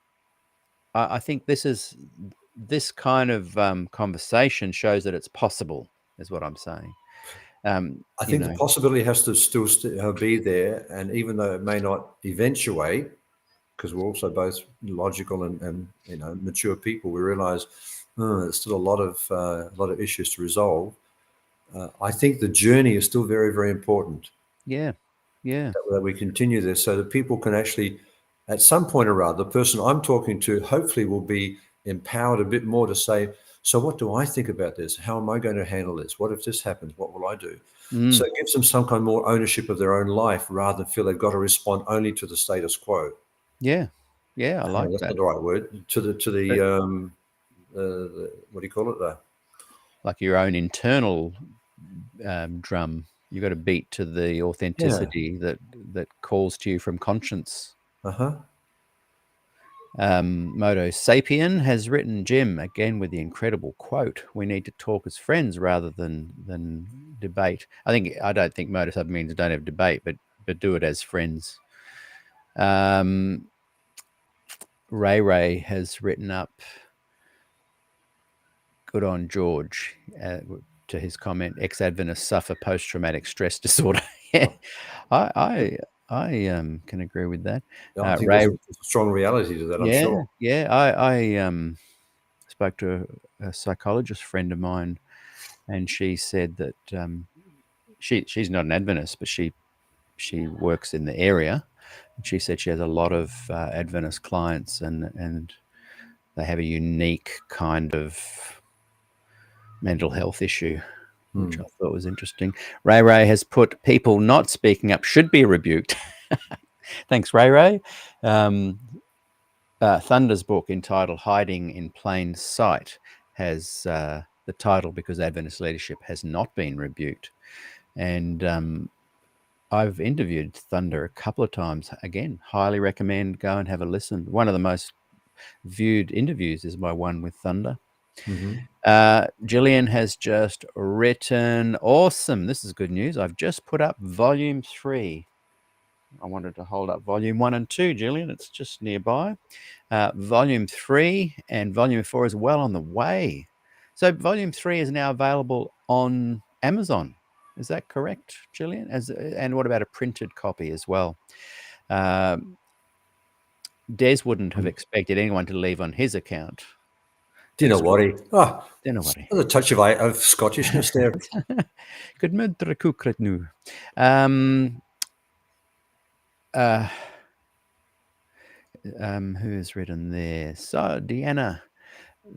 I think this kind of conversation shows that it's possible, is what I'm saying. I think the possibility has to still be there, and even though it may not eventuate, because we're also both logical and mature people, we realize there's still a lot of issues to resolve. I think the journey is still very, very important. Yeah. That we continue this so that people can actually, at some point or other, the person I'm talking to hopefully will be empowered a bit more to say, so what do I think about this? How am I going to handle this? What if this happens? What will I do? So it gives them some kind of more ownership of their own life rather than feel they've got to respond only to the status quo. Yeah, I like that's that. not the right word. To the what do you call it? Like your own internal drum. You got to beat to the authenticity that calls to you from conscience. Moto Sapien has written, Jim, again with the incredible quote, we need to talk as friends rather than debate. I don't think Moto Sapien means don't have debate, but do it as friends. Ray has written up, good on George, to his comment, ex-Adventists suffer post-traumatic stress disorder. Yeah, I can agree with that. I think there's a strong reality to that, I'm sure. Yeah, I spoke to a psychologist friend of mine, and she said that she's not an Adventist, but she works in the area. And she said she has a lot of Adventist clients, and they have a unique kind of mental health issue, which I thought was interesting. Ray has put, people not speaking up should be rebuked. Thanks, Ray. Thunder's book entitled Hiding in Plain Sight has the title because Adventist leadership has not been rebuked. And I've interviewed Thunder a couple of times. Again, highly recommend, go and have a listen. One of the most viewed interviews is my one with Thunder. Gillian has just written, awesome, this is good news, I've just put up volume 3. I wanted to hold up volume 1 and 2, Gillian, it's just nearby. Volume 3 and volume 4 is well on the way. So volume 3 is now available on Amazon. Is that correct, Gillian? And what about a printed copy as well? Des wouldn't have expected anyone to leave on his account. Dinna worry. Dinna worry. There's a touch of Scottishness there. Good mudra kukretnu. Who has written there? So Deanna,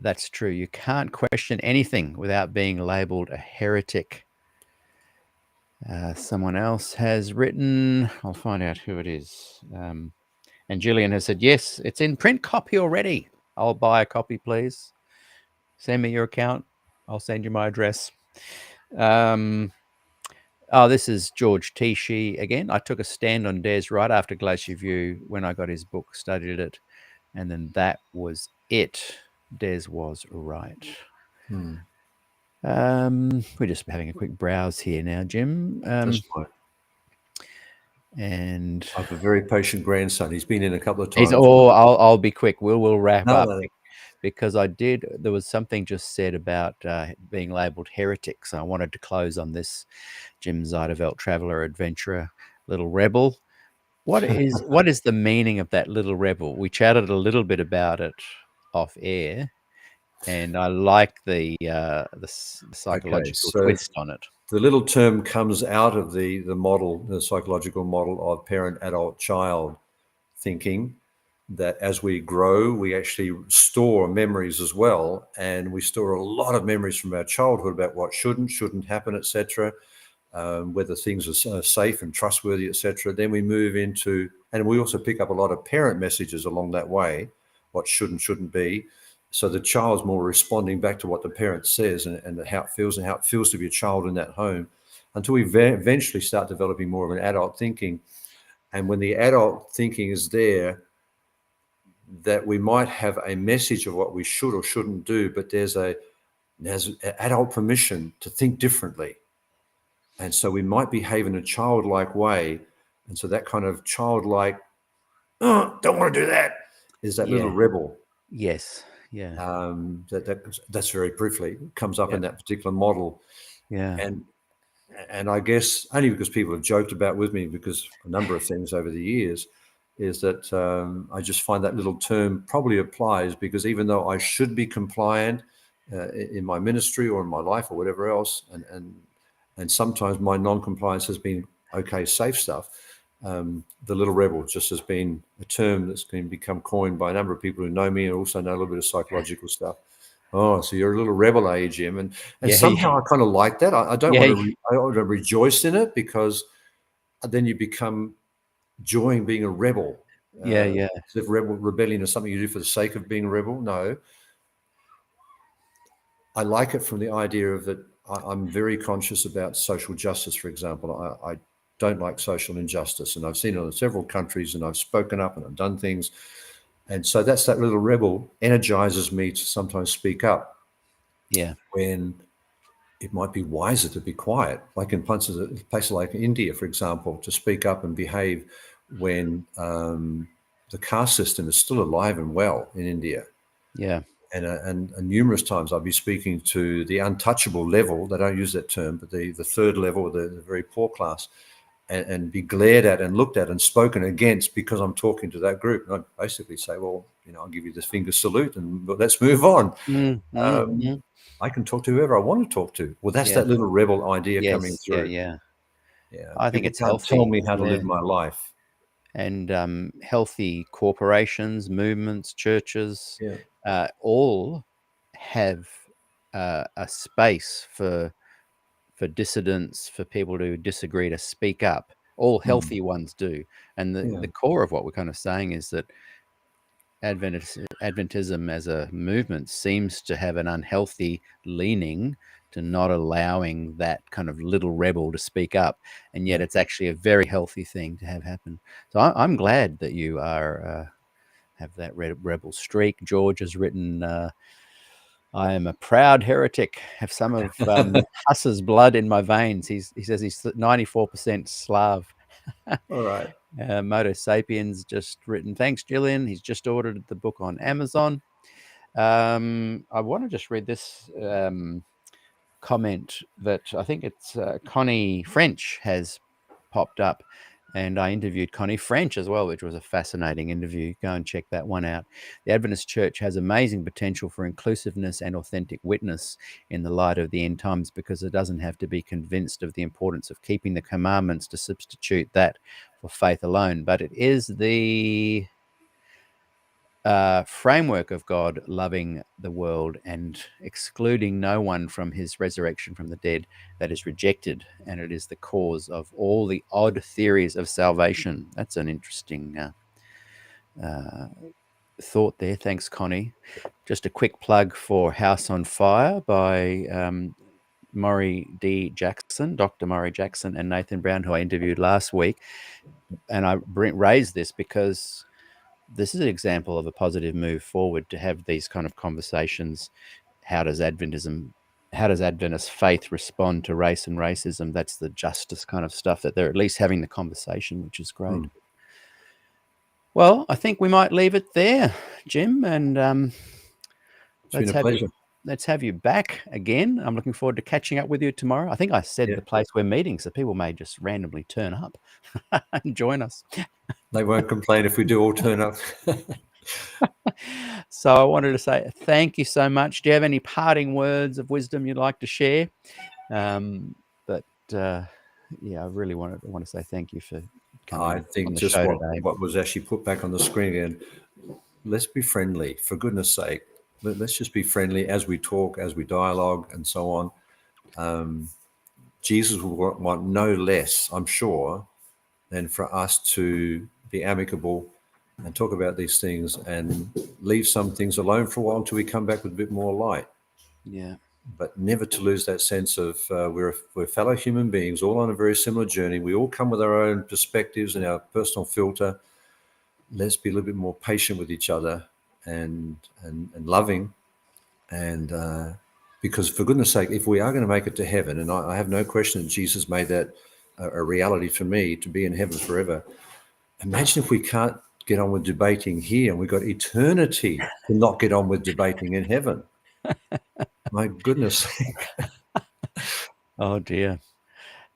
That's true. You can't question anything without being labeled a heretic. Someone else has written, I'll find out who it is. And Gillian has said, yes, it's in print copy already. I'll buy a copy, please. Send me your account. I'll send you my address. This is George Tichy again. I took a stand on Des right after Glacier View when I got his book, studied it, and then that was it. Des was right. We're just having a quick browse here now, Jim. That's right. And I have a very patient grandson. He's been in a couple of times. he's I'll be quick. We'll wrap up. No. Because there was something just said about being labeled heretics. So I wanted to close on this. Jim Zyderveld, traveler, adventurer, little rebel. What is the meaning of that little rebel? We chatted a little bit about it off air, and I like the psychological twist on it. The little term comes out of the model, the psychological model of parent, adult, child thinking, that as we grow, we actually store memories as well. And we store a lot of memories from our childhood about what shouldn't happen, etc., whether things are safe and trustworthy, etc. Then we move into, and we also pick up a lot of parent messages along that way, what shouldn't be. So the child's more responding back to what the parent says and how it feels to be a child in that home, until we eventually start developing more of an adult thinking. And when the adult thinking is there, that we might have a message of what we should or shouldn't do, but there's adult permission to think differently. And so we might behave in a childlike way. And so that kind of childlike, don't want to do that, is that little rebel. Yes. Yeah. That's very briefly comes up in that particular model. Yeah. And I guess only because people have joked about with me, because a number of things over the years, is that I just find that little term probably applies, because even though I should be compliant in my ministry or in my life or whatever else, and sometimes my non-compliance has been okay, safe stuff, the little rebel just has been a term that's been become coined by a number of people who know me and also know a little bit of psychological stuff. Oh, so you're a little rebel, Jim, and somehow I kind of like that. I don't want to rejoice in it, because then you become enjoying being a rebel. As if rebellion is something you do for the sake of being a rebel. No, I like it from the idea of that. I'm very conscious about social justice, for example. I don't like social injustice, and I've seen it in several countries, and I've spoken up and I've done things. And so that little rebel energizes me to sometimes speak up. Yeah. When it might be wiser to be quiet, like in places like India, for example, to speak up and behave when the caste system is still alive and well in India. Yeah. And numerous times I'll be speaking to the untouchable level. They don't use that term, but the third level, the very poor class, and be glared at and looked at and spoken against because I'm talking to that group. And I basically say, well, I'll give you this finger salute and let's move on. I can talk to whoever I want to talk to. Well, that's that little rebel idea coming through. Yeah. I think it's healthy. Tell me how to live my life. And healthy corporations, movements, churches, all have a space for dissidents, for people to disagree, to speak up. All healthy ones do. And the core of what we're kind of saying is that Adventism as a movement seems to have an unhealthy leaning to not allowing that kind of little rebel to speak up, and yet it's actually a very healthy thing to have happen. So I'm glad that you are have that rebel streak. George has written, I am a proud heretic, have some of Huss's blood in my veins. He says he's 94% Slav. All right. Moto Sapiens just written, thanks, Gillian. He's just ordered the book on Amazon. I want to just read this comment that I think it's Connie French has popped up, and I interviewed Connie French as well, which was a fascinating interview. Go and check that one out. The Adventist Church has amazing potential for inclusiveness and authentic witness in the light of the end times, because it doesn't have to be convinced of the importance of keeping the commandments to substitute that for faith alone, but it is the framework of God loving the world and excluding no one from his resurrection from the dead that is rejected, and it is the cause of all the odd theories of salvation. That's an interesting thought there. Thanks, Connie. Just a quick plug for House on Fire by Maury D. Jackson, Dr. Maury Jackson, and Nathan Brown, who I interviewed last week. And I raised this because this is an example of a positive move forward to have these kind of conversations. How does Adventist faith respond to race and racism? That's the justice kind of stuff that they're at least having the conversation, which is great. Well, I think we might leave it there, Jim, and It's been a pleasure. Let's have you back again. I'm looking forward to catching up with you tomorrow. I think I said the place we're meeting, so people may just randomly turn up and join us. They won't complain if we do all turn up. So I wanted to say thank you so much. Do you have any parting words of wisdom you'd like to share? Yeah, I really want to say thank you for coming. I think just what was actually put back on the screen again. Let's be friendly, for goodness sake. Let's just be friendly as we talk, as we dialogue, and so on. Jesus will want no less, I'm sure, than for us to be amicable and talk about these things and leave some things alone for a while until we come back with a bit more light. Yeah. But never to lose that sense of we're fellow human beings, all on a very similar journey. We all come with our own perspectives and our personal filter. Let's be a little bit more patient with each other and loving. And because for goodness sake, if we are going to make it to heaven, and I have no question that Jesus made that a reality for me to be in heaven forever. Imagine if we can't get on with debating here and we've got eternity to not get on with debating in heaven. My goodness. Oh dear.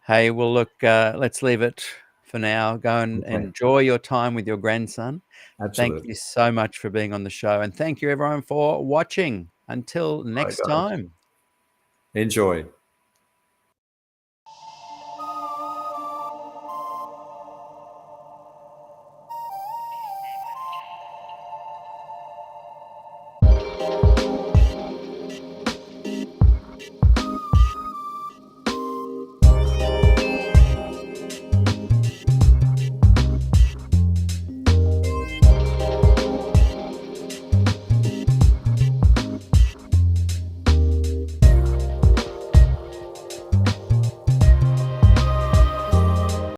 Hey, well, look, let's leave it for now. Go and enjoy your time with your grandson. Absolutely. Thank you so much for being on the show. And thank you, everyone, for watching. Until next time. Enjoy.